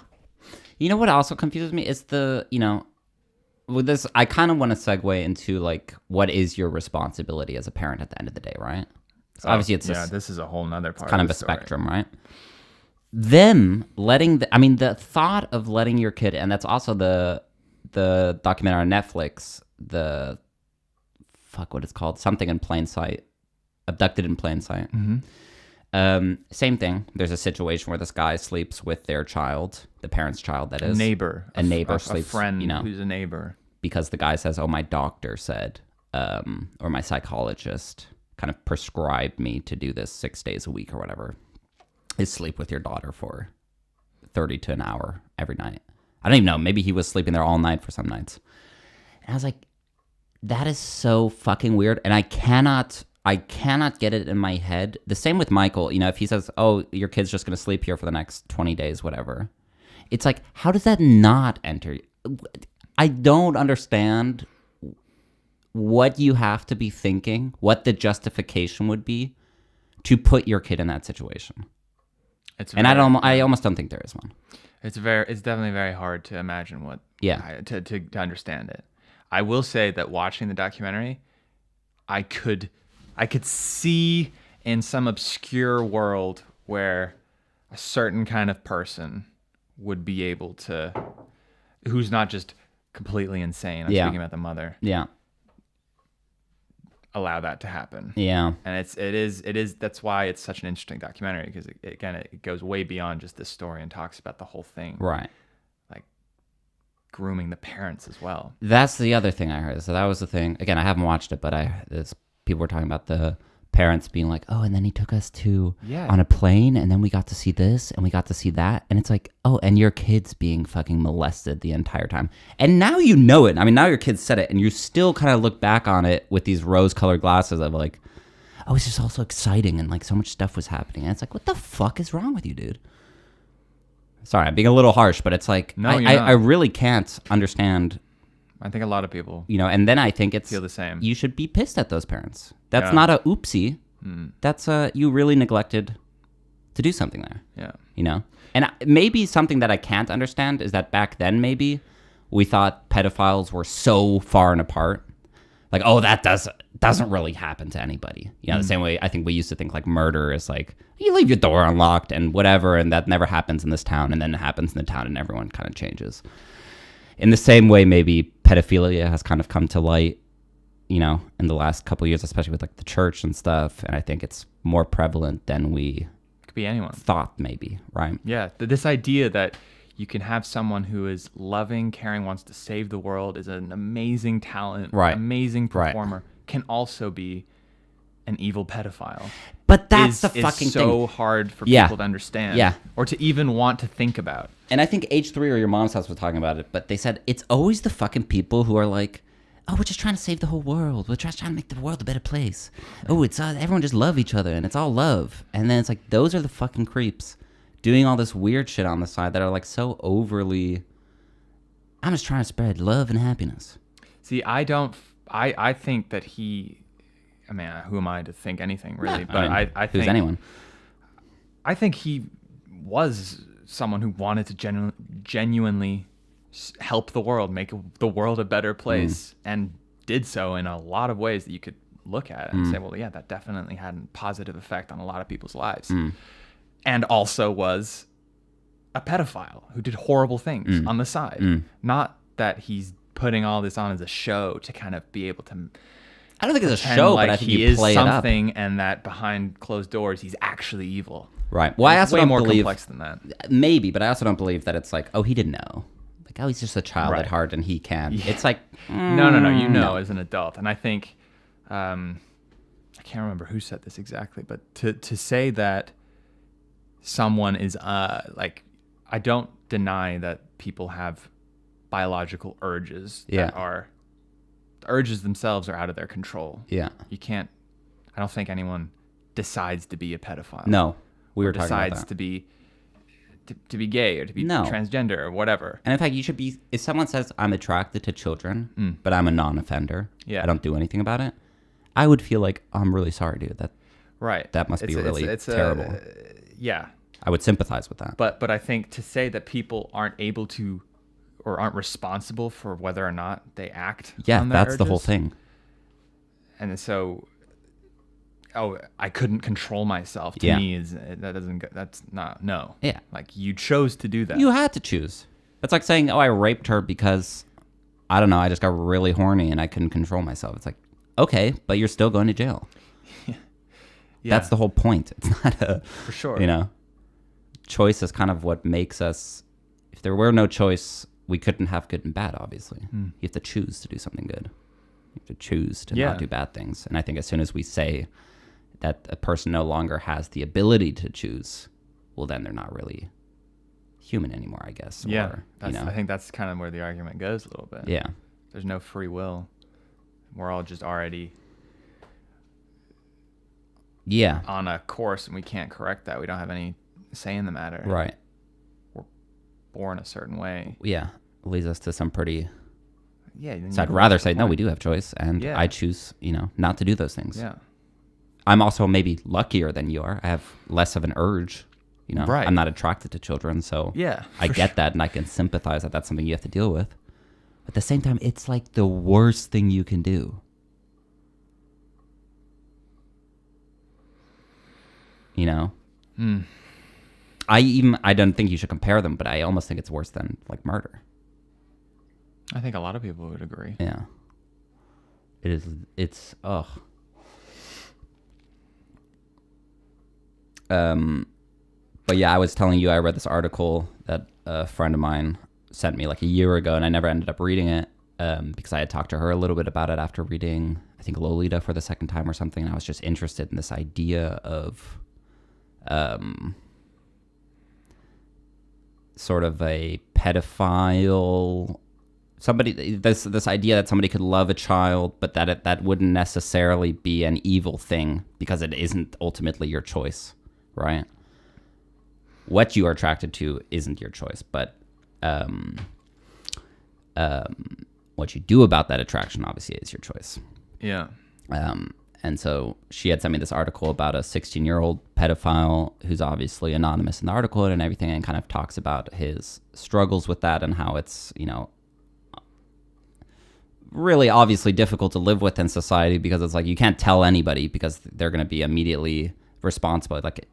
You know what also confuses me is with this, I kind of want to segue into like, what is your responsibility as a parent at the end of the day, right? So obviously this is a whole nother part. It's kind of a spectrum, right? Them letting the thought of letting your kid, and that's also the documentary on Netflix, what it's called, something in plain sight, abducted in plain sight. Same thing. There's a situation where this guy sleeps with their child, the parent's child, that is. A neighbor sleeps, a friend who's a neighbor. Because the guy says, oh, my doctor said, or my psychologist kind of prescribed me to do this 6 days a week or whatever, is sleep with your daughter for 30 to an hour every night. I don't even know. Maybe he was sleeping there all night for some nights. And I was like, that is so fucking weird. And I cannot get it in my head. The same with Michael. If he says, oh, your kid's just going to sleep here for the next 20 days, whatever. It's like, how does that not enter? I don't understand what you have to be thinking, what the justification would be to put your kid in that situation. I almost don't think there is one. It's definitely very hard to imagine to understand it. I will say that watching the documentary, I could see in some obscure world where a certain kind of person would be able to, who's not just completely insane. I'm speaking about the mother. Yeah. Allow that to happen. Yeah. And it is that's why it's such an interesting documentary, because it goes way beyond just this story and talks about the whole thing. Right. Like grooming the parents as well. That's the other thing I heard. So that was the thing. Again, I haven't watched it, but people were talking about the parents being like, oh, and then he took us on a plane, and then we got to see this, and we got to see that. And it's like, oh, and your kid's being fucking molested the entire time. And now you know it. I mean, now your kid said it, and you still kind of look back on it with these rose-colored glasses of like, oh, it's just all so exciting, and like so much stuff was happening. And it's like, what the fuck is wrong with you, dude? Sorry, I'm being a little harsh, but it's like, no, I really can't understand. I think a lot of people, and then I think feel the same. You should be pissed at those parents. That's not a oopsie. That's you really neglected to do something there. Yeah. And maybe something that I can't understand is that back then maybe we thought pedophiles were so far and apart. Like, oh, that doesn't really happen to anybody. The same way I think we used to think like murder is like, you leave your door unlocked and whatever, and that never happens in this town, and then it happens in the town and everyone kind of changes. In the same way, maybe pedophilia has kind of come to light, in the last couple of years, especially with like the church and stuff. And I think it's more prevalent than we could be anyone thought, maybe, right? Yeah, this idea that you can have someone who is loving, caring, wants to save the world, is an amazing talent, amazing performer, can also be an evil pedophile. But that's the fucking thing. So hard for people to understand, or to even want to think about. And I think H3 or your mom's house was talking about it, but they said it's always the fucking people who are like, oh, we're just trying to save the whole world. We're just trying to make the world a better place. Oh, it's everyone just love each other, and it's all love. And then it's like, those are the fucking creeps doing all this weird shit on the side that are like so overly, I'm just trying to spread love and happiness. See, I think that I mean, who am I to think anything really? Yeah, but I think who's anyone? I think he was someone who wanted to genuinely help the world, make the world a better place, and did so in a lot of ways that you could look at and say, well, yeah, that definitely had a positive effect on a lot of people's lives. And also was a pedophile who did horrible things on the side. Not that he's putting all this on as a show to kind of be able to, I don't think it's a show, but I think he you is play something, it up. And that behind closed doors he's actually evil. Right. Well, I also way don't more believe, complex than that. Maybe, but I also don't believe that it's like, oh, he didn't know. Like, oh, he's just a child at heart and he can. Yeah. It's like, no. As an adult. And I think, I can't remember who said this exactly, but to say that someone is like, I don't deny that people have biological urges that are, the urges themselves are out of their control. Yeah. You can't, I don't think anyone decides to be a pedophile. No, we were talking about that. Decides to be gay or to be transgender or whatever. And in fact, you should be, if someone says, I'm attracted to children, but I'm a non-offender, I don't do anything about it, I would feel like, oh, I'm really sorry, dude. That must be really terrible. Yeah. I would sympathize with that. But I think to say that people aren't able to or aren't responsible for whether or not they act on their urges, the whole thing. And so, I couldn't control myself. To me, that's not, no. Yeah. Like, you chose to do that. You had to choose. That's like saying, oh, I raped her because, I don't know, I just got really horny and I couldn't control myself. It's like, okay, but you're still going to jail. Yeah. That's the whole point. It's not for sure. Choice is kind of what makes us, if there were no choice, we couldn't have good and bad, obviously. You have to choose to do something good. You have to choose to not do bad things. And I think as soon as we say that a person no longer has the ability to choose, well, then they're not really human anymore, I guess. Yeah. I think that's kind of where the argument goes a little bit. Yeah. There's no free will. We're all just already on a course, and we can't correct that. We don't have any say in the matter. Right. We're born a certain way. Yeah. It leads us to some pretty... Yeah. So I'd rather say, no, we do have choice, and I choose, not to do those things. Yeah. I'm also maybe luckier than you are. I have less of an urge, Right. I'm not attracted to children, so I get that, and I can sympathize that that's something you have to deal with. But at the same time, it's like the worst thing you can do. I don't think you should compare them, but I almost think it's worse than like murder. I think a lot of people would agree. Yeah. It is. It's ugh. But yeah, I was telling you I read this article that a friend of mine sent me like a year ago, and I never ended up reading it. because I had talked to her a little bit about it after reading, I think, Lolita for the second time or something. And I was just interested in this idea of sort of a pedophile, somebody, this idea that somebody could love a child, but that wouldn't necessarily be an evil thing because it isn't ultimately your choice, right? What you are attracted to isn't your choice, but what you do about that attraction obviously is your choice. Yeah. And so she had sent me this article about a 16-year-old pedophile who's obviously anonymous in the article and everything, and kind of talks about his struggles with that and how it's, you know, really obviously difficult to live with in society because it's like you can't tell anybody because they're going to be immediately responsible. Like,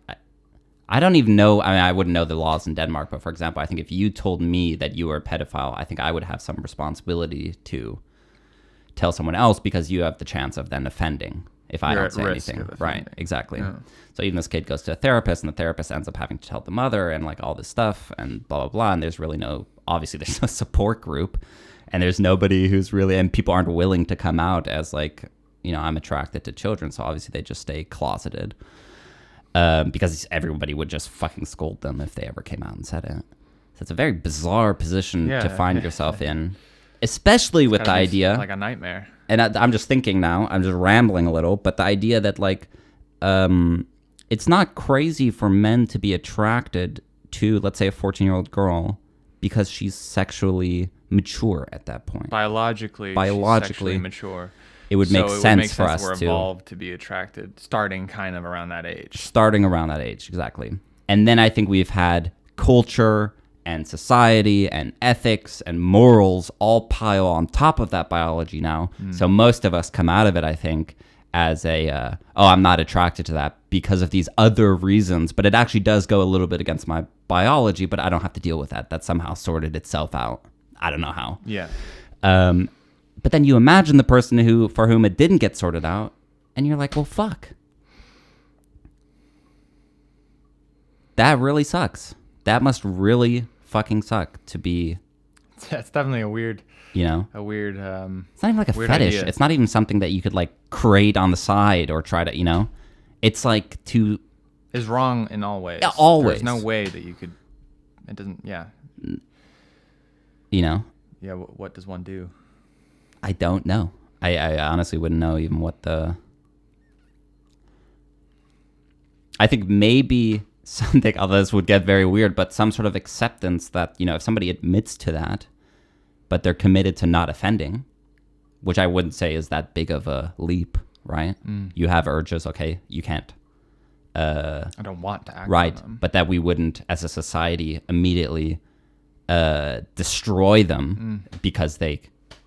I don't even know. I mean, I wouldn't know the laws in Denmark, but for example, I think if you told me that you were a pedophile, I think I would have some responsibility to tell someone else because you have the chance of then offending if I don't say anything. Right, exactly. Yeah. So even this kid goes to a therapist and the therapist ends up having to tell the mother and like all this stuff and blah, blah, blah. And there's really obviously there's no support group and there's nobody who's really, and people aren't willing to come out as like, you know, I'm attracted to children. So obviously they just stay closeted. Because everybody would just fucking scold them if they ever came out and said it. So it's a very bizarre position to find yourself in, especially with the idea, like a nightmare. And I'm just thinking now, I'm just rambling a little, but the idea that like, it's not crazy for men to be attracted to, let's say, a 14-year-old girl because she's sexually mature at that point. Biologically she's sexually mature. It would make sense for us we're evolved to be attracted, starting kind of around that age. Starting around that age, exactly. And then I think we've had culture and society and ethics and morals all pile on top of that biology now. So most of us come out of it, I think, as a, I'm not attracted to that because of these other reasons. But it actually does go a little bit against my biology, but I don't have to deal with that. That somehow sorted itself out. I don't know how. Yeah. But then you imagine the person for whom it didn't get sorted out, and you're like, well, fuck. That really sucks. That must really fucking suck to be. It's definitely a weird. You know? It's not even like a fetish. Idea. It's not even something that you could like create on the side or try to, you know? It's like to. It's wrong in all ways. Yeah, always. There's no way that you could. It doesn't. Yeah. You know? Yeah. What does one do? I don't know. I honestly wouldn't know even what the... I think maybe something, although this would get very weird, but some sort of acceptance that, you know, if somebody admits to that, but they're committed to not offending, which I wouldn't say is that big of a leap, right? You have urges, okay, you can't. I don't want to act right, on them. But that we wouldn't, as a society, immediately destroy them because they...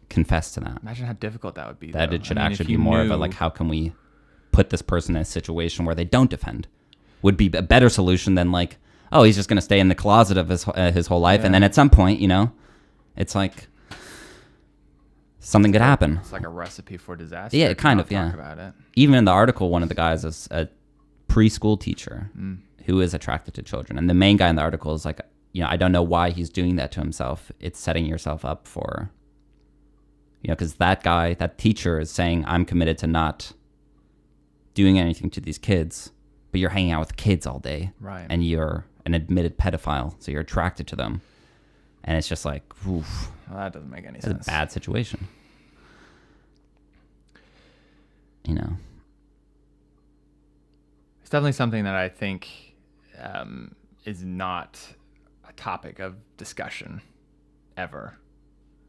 confess to that. Imagine how difficult that would be. That it should actually be more of a like, how can we put this person in a situation where they don't defend? Would be a better solution than like, oh, he's just going to stay in the closet of his whole life, and then at some point, you know, it's like something could happen. It's like a recipe for disaster. Yeah, kind of. Yeah. Talk about it. Even in the article, one of the guys is a preschool teacher who is attracted to children, and the main guy in the article is like, you know, I don't know why he's doing that to himself. It's setting yourself up for. You know, because that teacher is saying, I'm committed to not doing anything to these kids, but you're hanging out with kids all day. Right. And you're an admitted pedophile, so you're attracted to them. And it's just like, oof. Well, that doesn't make any sense. It's a bad situation. You know. It's definitely something that I think is not a topic of discussion ever.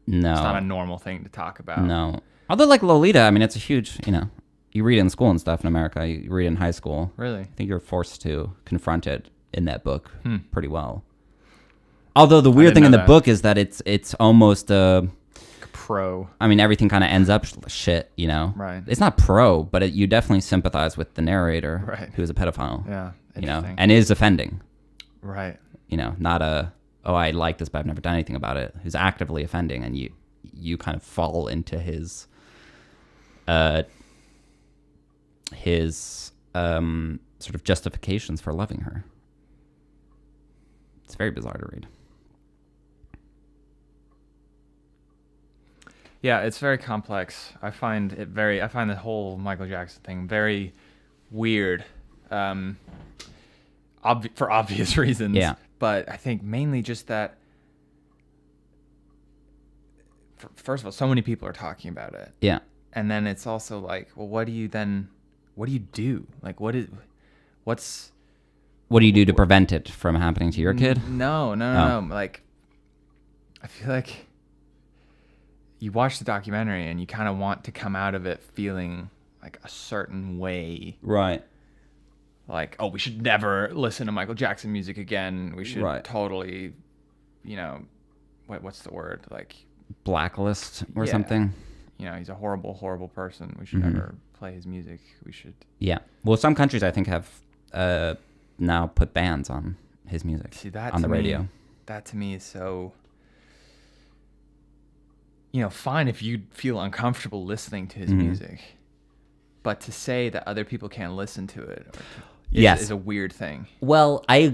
No. It's not a normal thing to talk about. No. Although, like Lolita, I mean, it's a huge, you know, you read it in school and stuff in America. You read it in high school. Really? I think you're forced to confront it in that book pretty well. Although the weird thing in the book is that it's almost pro. I mean, everything kind of ends up shit, you know? Right. It's not pro, but you definitely sympathize with the narrator, right, who is a pedophile. Yeah. You know, and is offending. Right. You know, not oh, I like this, but I've never done anything about it. Who's actively offending, and you kind of fall into his sort of justifications for loving her. It's very bizarre to read. Yeah, it's very complex. I find the whole Michael Jackson thing very weird, for obvious reasons. Yeah. But I think mainly just that, first of all, so many people are talking about it. Yeah. And then it's also like, well, what do you do? Like, what do you do to prevent it from happening to your kid? No. Like, I feel like you watch the documentary and you kind of want to come out of it feeling like a certain way. Right. Like, oh, we should never listen to Michael Jackson music again. We should totally, what's the word? Like, blacklist or something. He's a horrible, horrible person. We should never play his music. We should. Yeah. Well, some countries I think have now put bans on his music. See, that on the radio. That to me is so. Fine if you feel uncomfortable listening to his music, but to say that other people can't listen to it is a weird thing. Well, I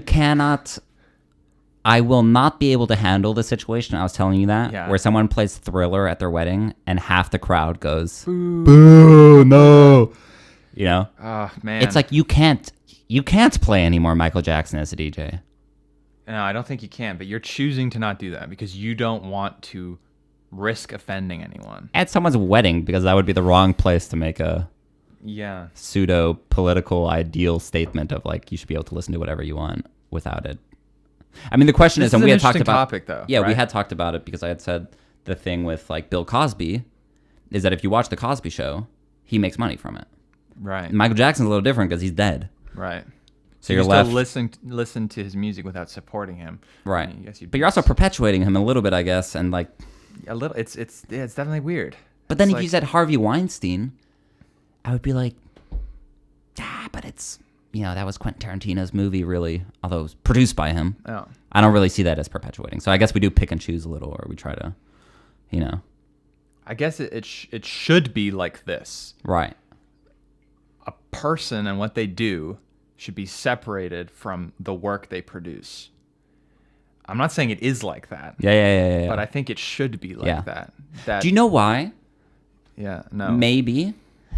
will not be able to handle the situation. I was telling you that, where someone plays Thriller at their wedding and half the crowd goes, "Boo, boo, no." Oh man, it's like you can't play any more Michael Jackson as a DJ. No, I don't think you can, but you're choosing to not do that because you don't want to risk offending anyone at someone's wedding, because that would be the wrong place to make a pseudo political ideal statement of like you should be able to listen to whatever you want without it. I mean, the question is, and we had talked about topic, though. Yeah, right? We had talked about it because I had said the thing with like Bill Cosby is that if you watch the Cosby Show, he makes money from it. Right. Michael Jackson's a little different because he's dead. Right. So you're left listen to his music without supporting him. Right. But you're also perpetuating him a little bit, I guess, and like a little. It's definitely weird. But then if you said Harvey Weinstein, I would be like, but it's that was Quentin Tarantino's movie, really, although it was produced by him. Oh. I don't really see that as perpetuating. So I guess we do pick and choose a little, or we try to, I guess it should be like this. Right. A person and what they do should be separated from the work they produce. I'm not saying it is like that. Yeah. But I think it should be like that. Do you know why? Yeah, no. Maybe.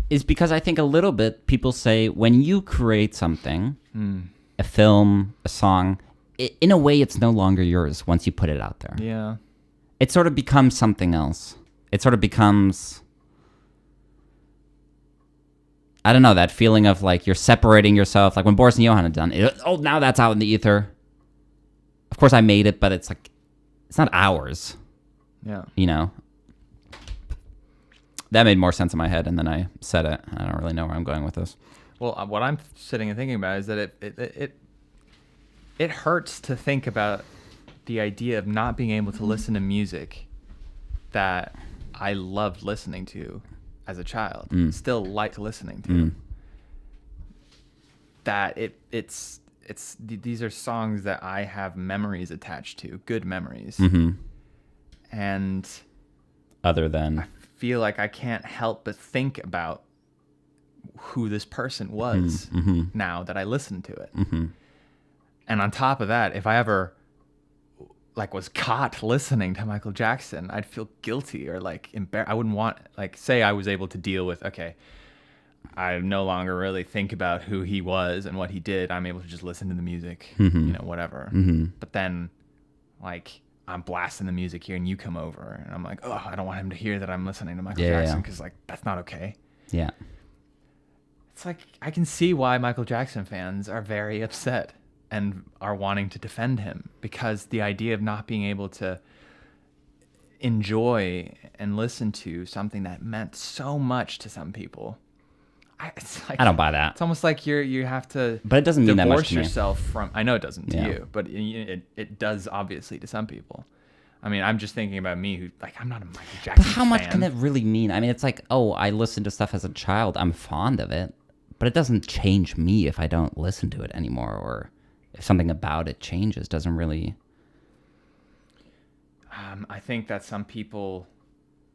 Is because I think a little bit people say when you create something, a film, a song, in a way it's no longer yours once you put it out there. Yeah. It sort of becomes something else. It sort of becomes, I don't know, that feeling of like you're separating yourself. Like when Boris and Johan had done it, now that's out in the ether. Of course I made it, but it's like, it's not ours. Yeah. That made more sense in my head, and then I said it. I don't really know where I'm going with this. Well, what I'm sitting and thinking about is that it hurts to think about the idea of not being able to listen to music that I loved listening to as a child, still like listening to. That it's these are songs that I have memories attached to, good memories, and other than. I feel like I can't help but think about who this person was now that I listen to it. And on top of that, if I ever like was caught listening to Michael Jackson, I'd feel guilty or like embarrassed. I wouldn't want, like, say I was able to deal with, okay, I no longer really think about who he was and what he did. I'm able to just listen to the music, whatever. But then like I'm blasting the music here and you come over and I'm like, oh, I don't want him to hear that I'm listening to Michael Jackson because like that's not okay. Yeah. It's like I can see why Michael Jackson fans are very upset and are wanting to defend him, because the idea of not being able to enjoy and listen to something that meant so much to some people. I don't buy that. It's almost like you have to but it doesn't mean that much divorce to me. yourself from. I know it doesn't to you, but it does obviously to some people. I mean, I'm just thinking about me, who like I'm not a Michael Jackson fan. But how much can it really mean? I mean, it's like, oh, I listened to stuff as a child. I'm fond of it, but it doesn't change me if I don't listen to it anymore, or if something about it changes. Doesn't really. I think that some people.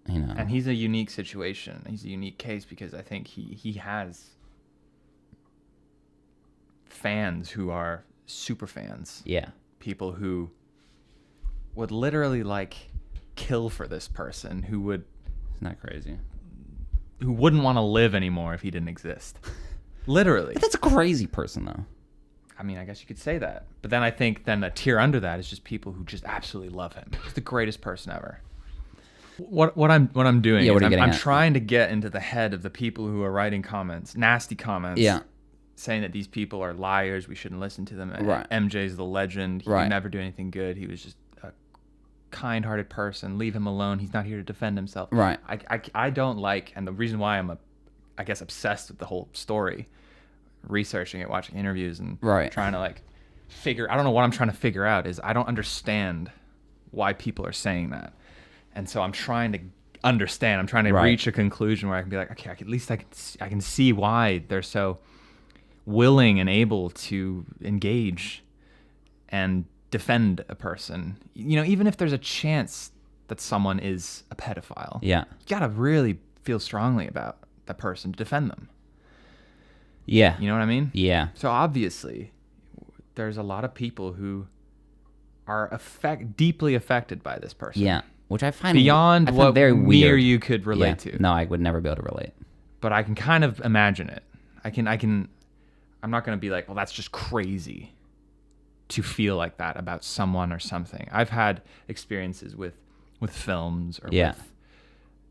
And he's a unique situation. He's a unique case because I think he has fans who are super fans. Yeah. People who would literally like kill for this person, who would Isn't that crazy? Who wouldn't want to live anymore if he didn't exist. Literally. But that's a crazy person, though. I mean, I guess you could say that. But then I think then a tier under that is just people who just absolutely love him. He's the greatest person ever. What I'm doing is I'm trying to get into the head of the people who are writing comments, nasty comments, saying that these people are liars, we shouldn't listen to them. Right. MJ's the legend. He would never do anything good. He was just a kind-hearted person. Leave him alone. He's not here to defend himself. Right. I don't like, and the reason why I'm I guess obsessed with the whole story, researching it, watching interviews, and trying to like I don't know what I'm trying to figure out is I don't understand why people are saying that. And so I'm trying to understand. I'm trying to reach a conclusion where I can be like, okay, at least I can see why they're so willing and able to engage and defend a person. You know, even if there's a chance that someone is a pedophile. Yeah. You gotta really feel strongly about that person to defend them. Yeah. You know what I mean? Yeah. So obviously, there's a lot of people who are deeply affected by this person. Yeah. Which I find beyond what very weird. You could relate to. No, I would never be able to relate. But I can kind of imagine it. I'm not going to be like, well, that's just crazy to feel like that about someone or something. I've had experiences with films or with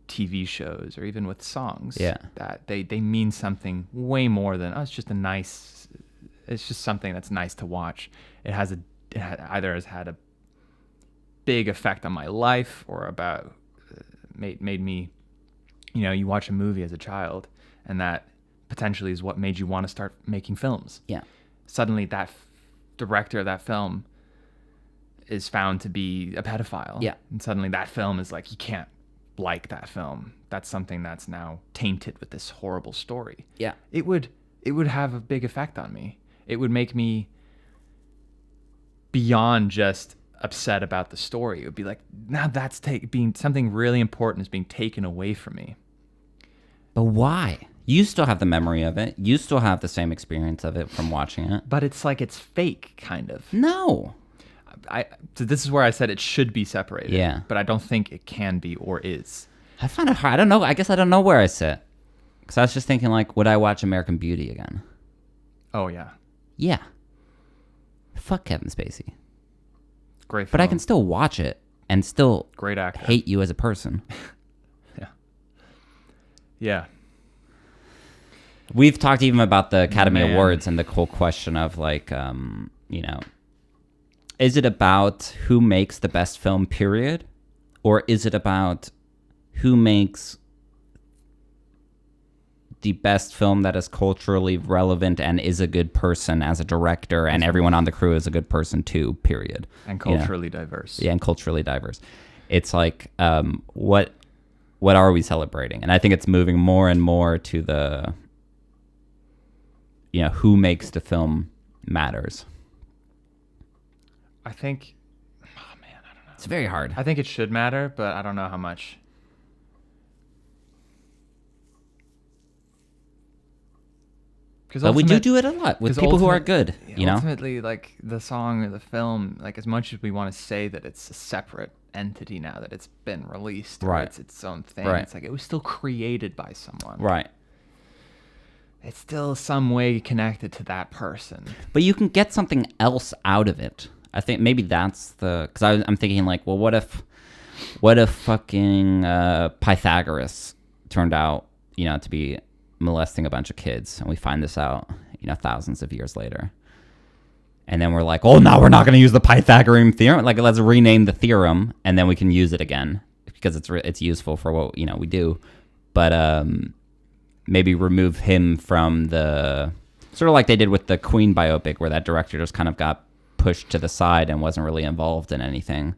TV shows or even with songs that they mean something way more than, it's just something that's nice to watch. It either has had a big effect on my life or about made me, you watch a movie as a child and that potentially is what made you want to start making films. Yeah. Suddenly that director of that film is found to be a pedophile. Yeah. And suddenly that film is like, you can't like that film. That's something that's now tainted with this horrible story. Yeah. It would have a big effect on me. It would make me beyond just upset about the story. It would be like, now that's being something really important is being taken away from me. But why? You still have the memory of it. You still have the same experience of it from watching it. But it's like it's fake, kind of. No. So this is where I said it should be separated. Yeah. But I don't think it can be or is. I find it hard. I don't know. I guess I don't know where I sit. Because I was just thinking, like, would I watch American Beauty again? Oh, yeah. Yeah. Fuck Kevin Spacey. Great film. But I can still watch it and still great actor. Hate you as a person. Yeah. Yeah. We've talked even about the Academy Awards and the whole question of like, is it about who makes the best film, period? Or is it about who makes the best film that is culturally relevant and is a good person as a director and everyone on the crew is a good person too, period? And culturally diverse. Yeah, and culturally diverse. It's like, what are we celebrating? And I think it's moving more and more to the, who makes the film matters. I think, I don't know. It's very hard. I think it should matter, but I don't know how much. But we do it a lot with people who are good, Ultimately, like the song or the film, like as much as we want to say that it's a separate entity now that it's been released, right? It's its own thing. Right. It's like it was still created by someone, right? It's still some way connected to that person. But you can get something else out of it. I think maybe that's because I'm thinking like, well, what if fucking Pythagoras turned out, to be molesting a bunch of kids, and we find this out, thousands of years later, and then we're like, oh, no, we're not going to use the Pythagorean theorem. Like, let's rename the theorem, and then we can use it again because it's useful for what we do. But maybe remove him from the sort of like they did with the Queen biopic, where that director just kind of got pushed to the side and wasn't really involved in anything.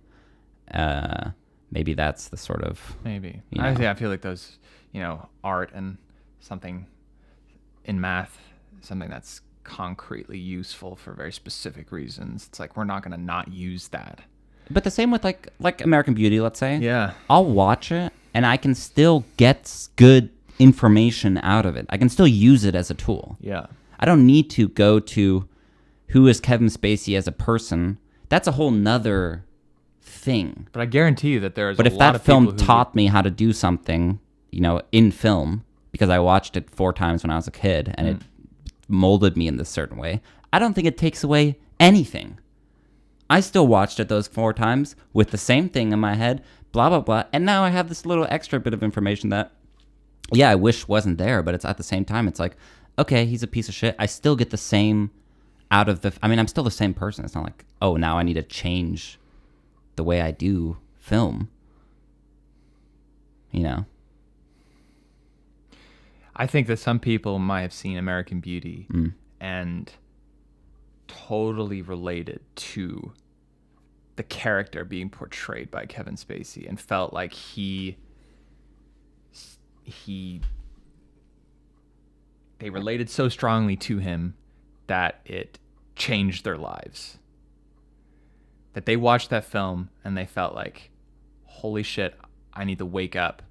Maybe that's the sort of I feel like those art and something in math, something that's concretely useful for very specific reasons. It's like we're not going to not use that. But the same with like American Beauty, let's say. Yeah. I'll watch it and I can still get good information out of it. I can still use it as a tool. Yeah. I don't need to go to who is Kevin Spacey as a person. That's a whole nother thing. But I guarantee you that there is. But if that film taught me how to do something, in film, because I watched it 4 times when I was a kid, and it molded me in this certain way, I don't think it takes away anything. I still watched it those 4 times with the same thing in my head, blah, blah, blah. And now I have this little extra bit of information that, yeah, I wish wasn't there, but it's at the same time, it's like, okay, he's a piece of shit. I still get the same out of the, I'm still the same person. It's not like, oh, now I need to change the way I do film. I think that some people might have seen American Beauty and totally related to the character being portrayed by Kevin Spacey and felt like they related so strongly to him that it changed their lives. That they watched that film and they felt like, holy shit, I need to wake up.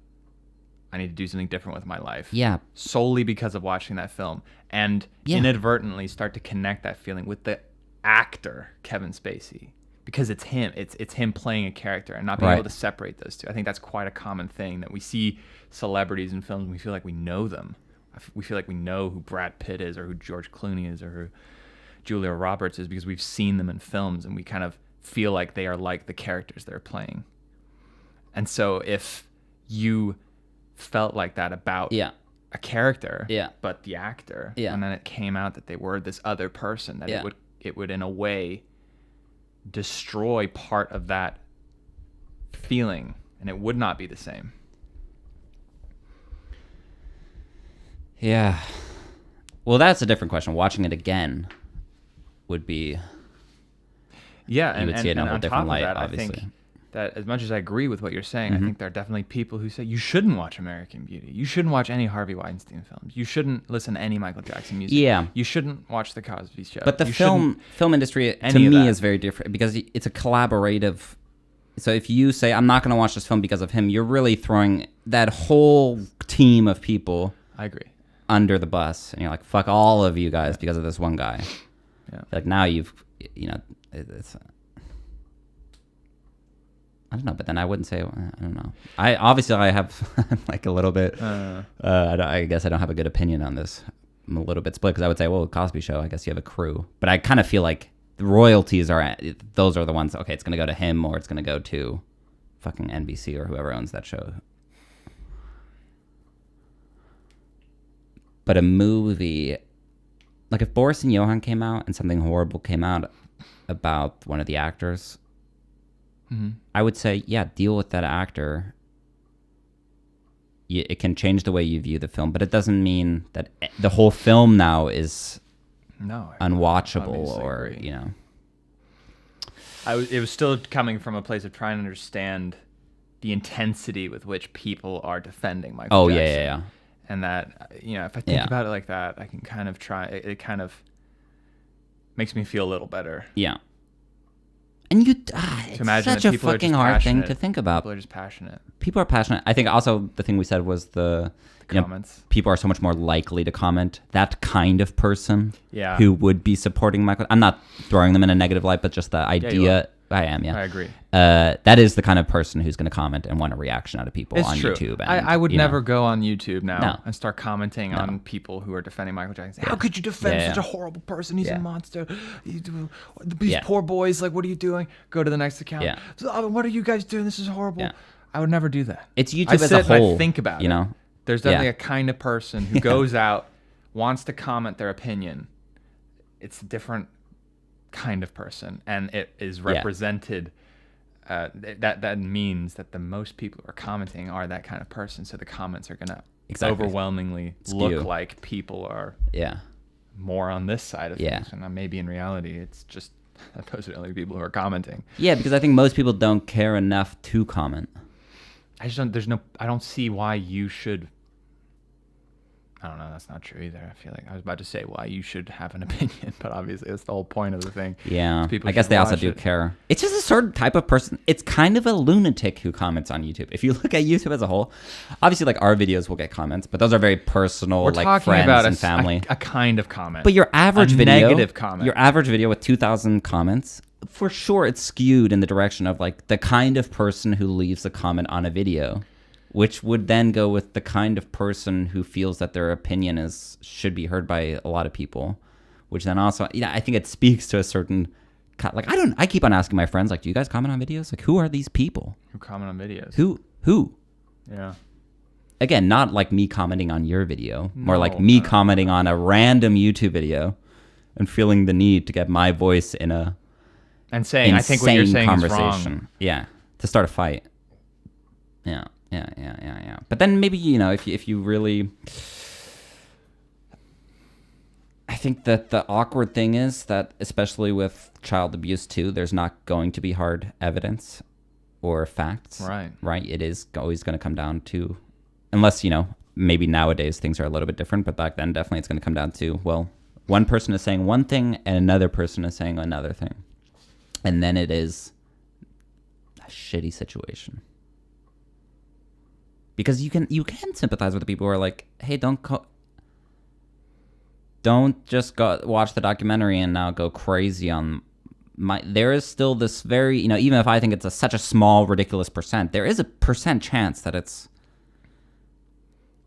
I need to do something different with my life. Yeah. Solely because of watching that film. And inadvertently start to connect that feeling with the actor, Kevin Spacey. Because it's him. It's him playing a character and not being able to separate those two. I think that's quite a common thing, that we see celebrities in films and we feel like we know them. We feel like we know who Brad Pitt is or who George Clooney is or who Julia Roberts is because we've seen them in films and we kind of feel like they are like the characters they're playing. And so if you felt like that about a character, but the actor, and then it came out that they were this other person, that it would in a way destroy part of that feeling and it would not be the same. Yeah. Well, that's a different question. Watching it again would be... Yeah, you would see it in a whole different light, that, obviously. I think that as much as I agree with what you're saying, I think there are definitely people who say you shouldn't watch American Beauty. You shouldn't watch any Harvey Weinstein films. You shouldn't listen to any Michael Jackson music. Yeah. You shouldn't watch The Cosby Show. But the film industry, to me, is very different because it's a collaborative... So if you say, I'm not going to watch this film because of him, you're really throwing that whole team of people... I agree. ...under the bus. And you're like, fuck all of you guys because of this one guy. Yeah. Like now you've... It's... I don't know, but then I wouldn't say, I don't know. I have like a little bit, I guess I don't have a good opinion on this. I'm a little bit split because I would say, well, Cosby Show, I guess you have a crew. But I kind of feel like the royalties those are the ones, okay, it's going to go to him or it's going to go to fucking NBC or whoever owns that show. But a movie, like if Boris and Johan came out and something horrible came out about one of the actors, I would say, yeah, deal with that actor. It can change the way you view the film, but it doesn't mean that the whole film now is unwatchable or, agree. It was still coming from a place of trying to understand the intensity with which people are defending Michael Jackson. Yeah. And that, if I think about it like that, I can kind of try, it kind of makes me feel a little better. Yeah. And it's such a fucking hard thing to think about. People are just passionate. People are passionate. I think also the thing we said was the comments. People are so much more likely to comment. That kind of person who would be supporting Michael. I'm not throwing them in a negative light, but just the idea. I am, yeah. I agree. That is the kind of person who's going to comment and want a reaction out of people on YouTube. And, I would never go on YouTube now and start commenting on people who are defending Michael Jackson. How could you defend such a horrible person? He's a monster. These poor boys, like, what are you doing? Go to the next account. Yeah. What are you guys doing? This is horrible. Yeah. I would never do that. It's YouTube as a whole. I think about it. There's definitely a kind of person who goes out, wants to comment their opinion. It's a different kind of person, and it is represented. That means that the most people who are commenting are that kind of person. So the comments are going to overwhelmingly look like people are more on this side of things, and maybe in reality it's just that those are the only people who are commenting. Yeah, because I think most people don't care enough to comment. I don't see why you should. I don't know. That's not true either. I feel like I was about to say why you should have an opinion, but obviously that's the whole point of the thing. Yeah, I guess they also do care. It's just a certain type of person. It's kind of a lunatic who comments on YouTube. If you look at YouTube as a whole, obviously like our videos will get comments, but those are very personal, like friends and family. A kind of comment. But your average video, negative comment. your average video with 2,000 comments for sure it's skewed in the direction of like the kind of person who leaves a comment on a video, which would then go with the kind of person who feels that their opinion should be heard by a lot of people, which then also, I think it speaks to a certain, like, I keep on asking my friends, like, do you guys comment on videos? Like, who are these people? Who comment on videos? Who? Yeah. Again, not like me commenting on your video, more like me commenting on a random YouTube video and feeling the need to get my voice in a and saying, I think what you're saying is wrong. Yeah, to start a fight. Yeah. But then maybe, if you really... I think that the awkward thing is that, especially with child abuse too, there's not going to be hard evidence or facts. Right? It is always going to come down to... Unless, maybe nowadays things are a little bit different, but back then definitely it's going to come down to, well, one person is saying one thing and another person is saying another thing. And then it is a shitty situation. Because you can sympathize with the people who are like, hey, don't just go watch the documentary and now go crazy on there is still this very, even if I think it's such a small, ridiculous percent, there is a percent chance that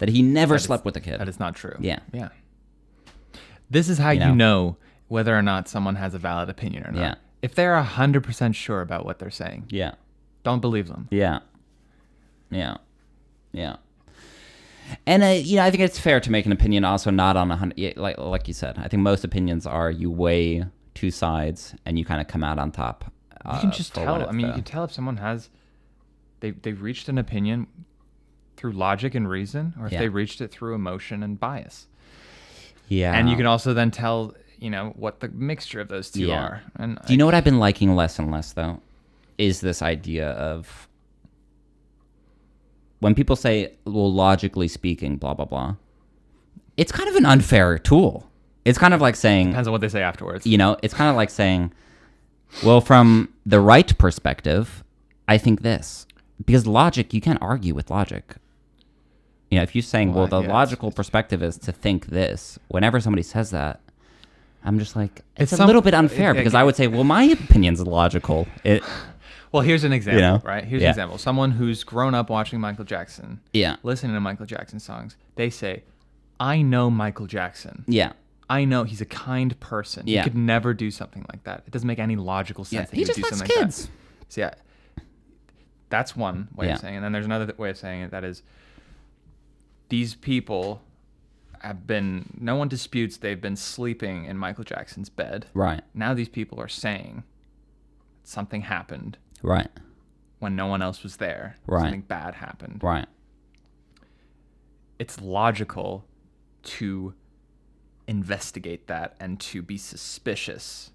he never slept with a kid. That is not true. Yeah. This is how you know whether or not someone has a valid opinion or not. Yeah. If they're 100% sure about what they're saying, don't believe them. Yeah. And I think it's fair to make an opinion also not on 100. Like you said, I think most opinions are you weigh two sides and you kind of come out on top. You can just tell. You can tell if someone has they've reached an opinion through logic and reason, or if they reached it through emotion and bias. Yeah. And you can also then tell, what the mixture of those two are. And do you know what I've been liking less and less, though? Is this idea of when people say, well, logically speaking, blah, blah, blah. It's kind of an unfair tool. It's kind of like saying... Depends on what they say afterwards. It's kind of like saying, well, from the right perspective, I think this. Because logic, you can't argue with logic. If you're saying, the logical perspective is to think this, whenever somebody says that, I'm just like, it's a little bit unfair because I would say, well, my opinion's logical. Well, here's an example, right? Here's an example. Someone who's grown up watching Michael Jackson, listening to Michael Jackson songs, they say, I know Michael Jackson. Yeah. I know he's a kind person. He could never do something like that. It doesn't make any logical sense that he would do something like that. So, that's one way of saying it. And then there's another way of saying it that is, these people no one disputes they've been sleeping in Michael Jackson's bed. Right. Now these people are saying something happened. Right. When no one else was there. Right. Something bad happened. Right. It's logical to investigate that and to be suspicious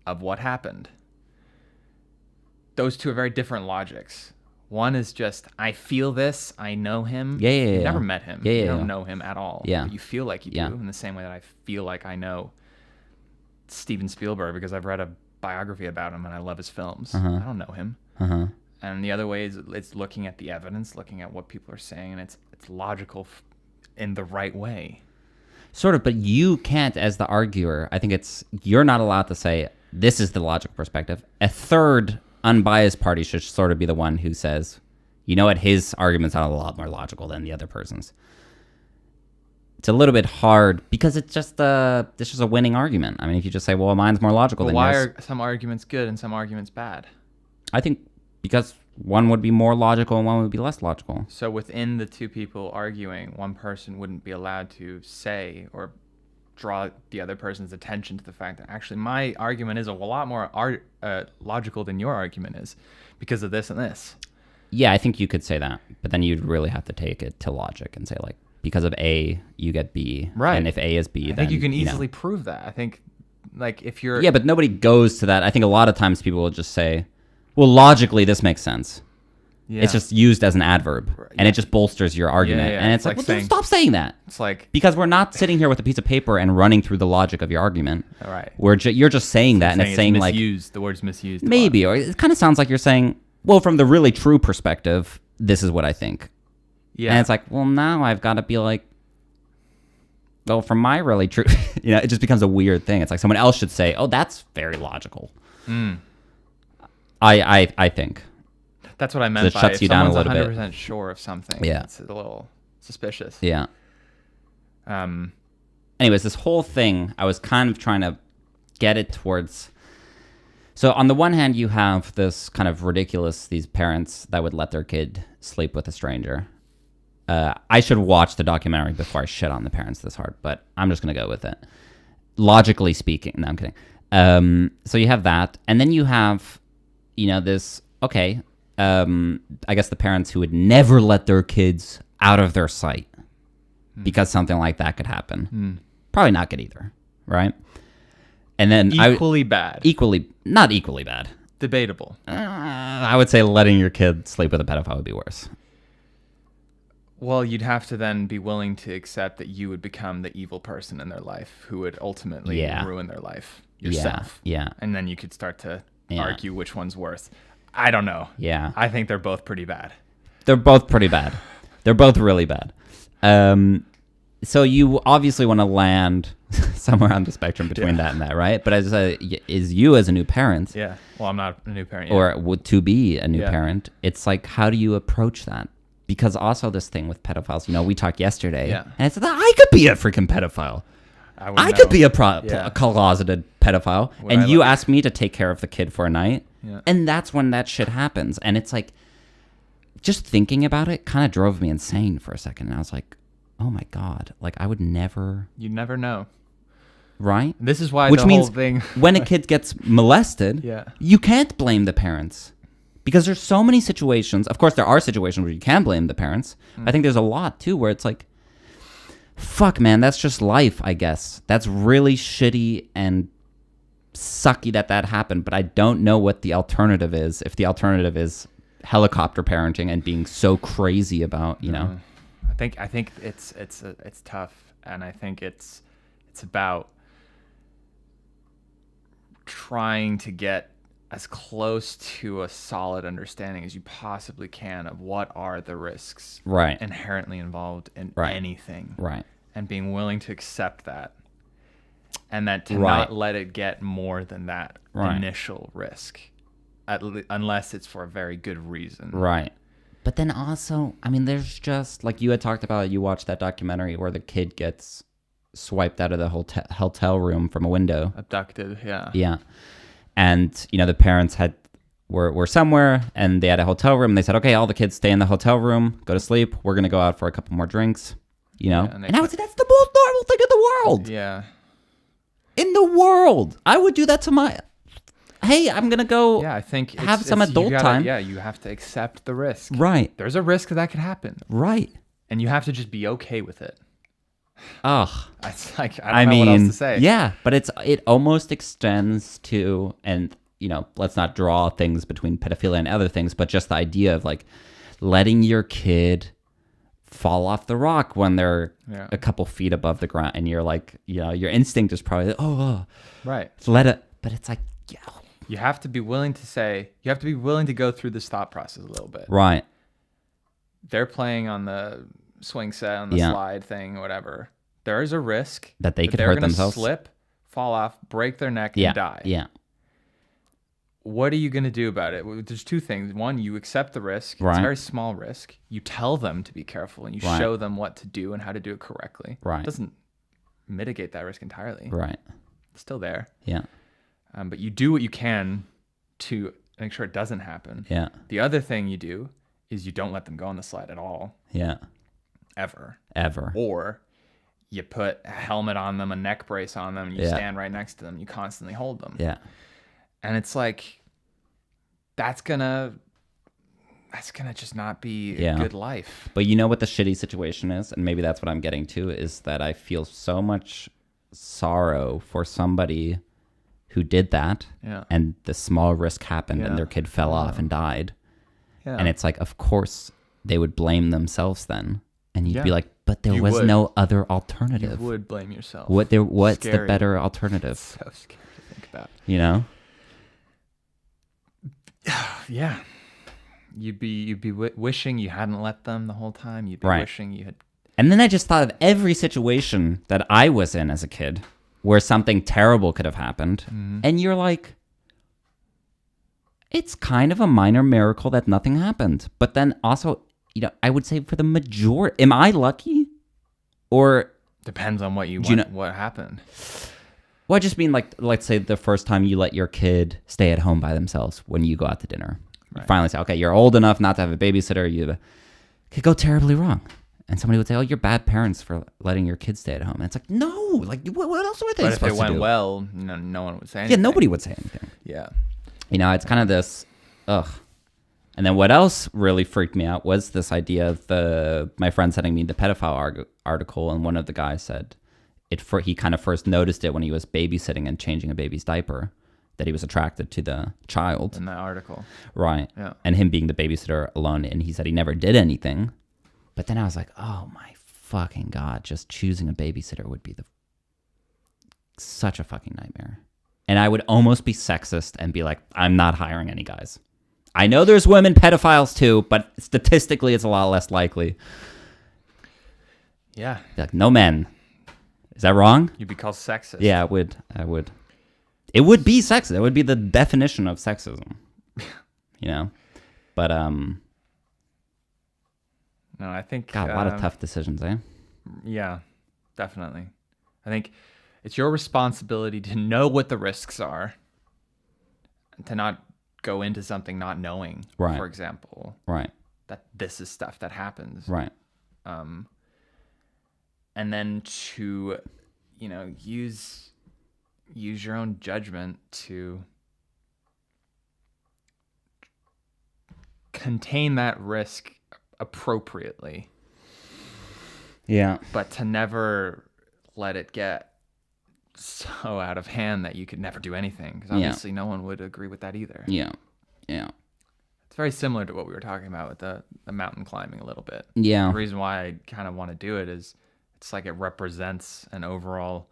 of what happened. Those two are very different logics. One is just, I feel this, I know him. You've never met him. You don't know him at all. But you feel like you do, in the same way that I feel like I know Steven Spielberg because I've read a biography about him and I love his films. I don't know him. And the other way is it's looking at the evidence, looking at what people are saying, and it's logical in the right way. Sort of, but you can't, as the arguer, I think you're not allowed to say, this is the logical perspective. A third unbiased party should sort of be the one who says, you know what, his argument's not a lot more logical than the other person's. It's a little bit hard because it's just a winning argument. I mean, if you just say, well, mine's more logical than yours. Why are some arguments good and some arguments bad? I think because one would be more logical and one would be less logical. So within the two people arguing, one person wouldn't be allowed to say or draw the other person's attention to the fact that actually my argument is a lot more logical than your argument is because of this and this. Yeah, I think you could say that, but then you'd really have to take it to logic and say, like, because of A, you get B. Right. And if A is B, I think you can easily prove that. I think, like, if you're... Yeah, but nobody goes to that. I think a lot of times people will just say, well, logically, this makes sense. Yeah. It's just used as an adverb, and it just bolsters your argument. And it's like, well, saying, stop saying that. It's like... Because we're not sitting here with a piece of paper and running through the logic of your argument. All right. You're just saying that, and it's saying, like... misused. The word's misused. Maybe, or it kind of sounds like you're saying, well, from the really true perspective, this is what I think. Yeah. And it's like, well, now I've got to be like, well, from my really true... it just becomes a weird thing. It's like someone else should say, oh, that's very logical. I think. That's what I meant It by shuts if you down a someone's little bit. 100% sure of something. Yeah. It's a little suspicious. Yeah. Anyways, this whole thing, I was kind of trying to get it towards... So on the one hand, you have this kind of ridiculous, these parents that would let their kid sleep with a stranger. I should watch the documentary before I shit on the parents this hard, but I'm just going to go with it. Logically speaking. No, I'm kidding. So you have that. And then you have, this, okay, I guess the parents who would never let their kids out of their sight because something like that could happen. Probably not good either, right? And then not equally bad. Debatable. I would say letting your kid sleep with a pedophile would be worse. Well, you'd have to then be willing to accept that you would become the evil person in their life who would ultimately ruin their life yourself. Yeah. And then you could start to argue which one's worse. I don't know. Yeah. I think they're both pretty bad. They're both pretty bad. They're both really bad. So you obviously want to land somewhere on the spectrum between that and that, right? But as you as a new parent, well, I'm not a new parent yet. or would to be a new parent, it's like, how do you approach that? Because also this thing with pedophiles, we talked yesterday, and it's like, I could be a freaking pedophile. I could be a closeted pedophile, and you asked me to take care of the kid for a night, and that's when that shit happens. And it's like, just thinking about it kind of drove me insane for a second, and I was like, oh my God, like I would never... You never know. Right? This is why Which the means whole thing... when a kid gets molested, you can't blame the parents. Because there's so many situations. Of course, there are situations where you can blame the parents. I think there's a lot, too, where it's like, fuck, man, that's just life, I guess. That's really shitty and sucky that happened, but I don't know what the alternative is. If the alternative is helicopter parenting and being so crazy about, I think it's tough, and I think it's about trying to get as close to a solid understanding as you possibly can of what are the risks inherently involved in anything, and being willing to accept that, and that to not let it get more than that initial risk, unless it's for a very good reason. Right. But then also, I mean, there's just, like you had talked about, you watched that documentary where the kid gets swiped out of the hotel room from a window. Abducted, Yeah. And, the parents were somewhere, and they had a hotel room, and they said, okay, all the kids stay in the hotel room, go to sleep, we're going to go out for a couple more drinks, and I would say, that's the most normal thing in the world. Yeah. In the world. I would do that to my... Hey, I'm going to go I think have some adult time. Yeah, you have to accept the risk. Right. There's a risk that could happen. Right. And you have to just be okay with it. Ugh. It's like, I don't know what else to say. Yeah, but it almost extends to, and, let's not draw things between pedophilia and other things, but just the idea of, like, letting your kid fall off the rock when they're a couple feet above the ground, and you're like, your instinct is probably, right. Let it, but it's like, you have to be willing to go through this thought process a little bit. Right. They're playing on the swing set, on the slide thing, whatever. There is a risk that they could hurt themselves, slip, fall off, break their neck, and die. Yeah. What are you going to do about it? There's two things. One, you accept the risk. It's a very small risk. You tell them to be careful, and you show them what to do and how to do it correctly. Right. It doesn't mitigate that risk entirely. Right. It's still there. Yeah. But you do what you can to make sure it doesn't happen. Yeah. The other thing you do is you don't let them go on the slide at all. Yeah. Ever. Or you put a helmet on them, a neck brace on them, and you stand right next to them. You constantly hold them. Yeah. And it's like, that's gonna just not be a good life. But you know what the shitty situation is? And maybe that's what I'm getting to, is that I feel so much sorrow for somebody who did that, and the small risk happened, and their kid fell off and died. Yeah. And it's like, of course, they would blame themselves then. And you'd be like, but there was no other alternative. You would blame yourself. What's the better alternative? It's so scary to think about. Yeah. You'd be wishing you hadn't let them the whole time. You'd be wishing you had. And then I just thought of every situation that I was in as a kid where something terrible could have happened. Mm-hmm. And you're like, it's kind of a minor miracle that nothing happened. But then also, I would say for the majority, am I lucky? Or depends on what you want, what happened. Well, I just mean like, let's say the first time you let your kid stay at home by themselves when you go out to dinner. Right. You finally say, okay, you're old enough not to have a babysitter. You could go terribly wrong. And somebody would say, oh, you're bad parents for letting your kids stay at home. And it's like, no, like what else were they supposed to do? But if it went well, no one would say anything. Yeah, nobody would say anything. Yeah. It's kind of this, ugh. And then what else really freaked me out was this idea of my friend sending me the pedophile article, and one of the guys said he kind of first noticed it when he was babysitting and changing a baby's diaper, that he was attracted to the child. In that article. Right. Yeah. And him being the babysitter alone, and he said he never did anything. But then I was like, oh my fucking God, just choosing a babysitter would be such a fucking nightmare. And I would almost be sexist and be like, I'm not hiring any guys. I know there's women pedophiles too, but statistically it's a lot less likely. Yeah. Be like, no men. Is that wrong? You'd be called sexist. Yeah, I would. It would be sexist. It would be the definition of sexism. But no, I think God, a lot of tough decisions, eh? Yeah, definitely. I think it's your responsibility to know what the risks are, and to not go into something not knowing. Right. For example. Right. That this is stuff that happens. Right. And then to, use your own judgment to contain that risk appropriately. Yeah. But to never let it get so out of hand that you could never do anything. Because obviously no one would agree with that either. Yeah. Yeah. It's very similar to what we were talking about with the mountain climbing a little bit. Yeah. The reason why I kind of want to do it is it's like it represents an overall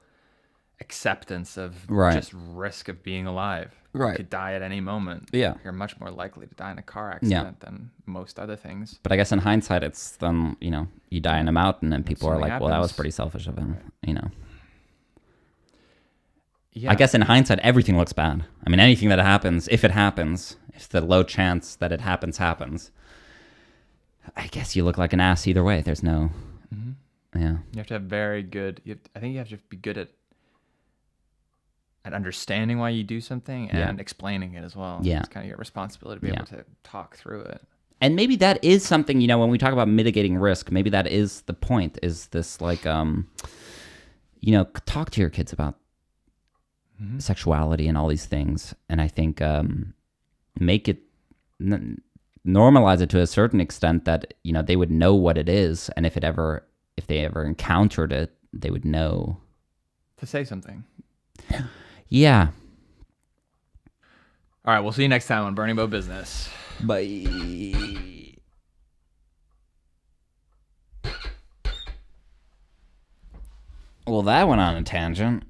acceptance of just risk of being alive. Right. You could die at any moment. Yeah. You're much more likely to die in a car accident than most other things. But I guess in hindsight, it's then, you die in a mountain and people are like, well, that was pretty selfish of him, Yeah. I guess in hindsight, everything looks bad. I mean, anything that happens, if the low chance that it happens, I guess you look like an ass either way. There's no, yeah. You have to have very good, I think you have to be good at understanding why you do something and explaining it as well. Yeah. It's kind of your responsibility to be able to talk through it. And maybe that is something, when we talk about mitigating risk, maybe that is the point, is this like, talk to your kids about sexuality and all these things. And I think make it, normalize it to a certain extent that, they would know what it is. And if they ever encountered it, they would know. To say something. Yeah. All right, we'll see you next time on Burning Boat Business. Bye. Well, that went on a tangent.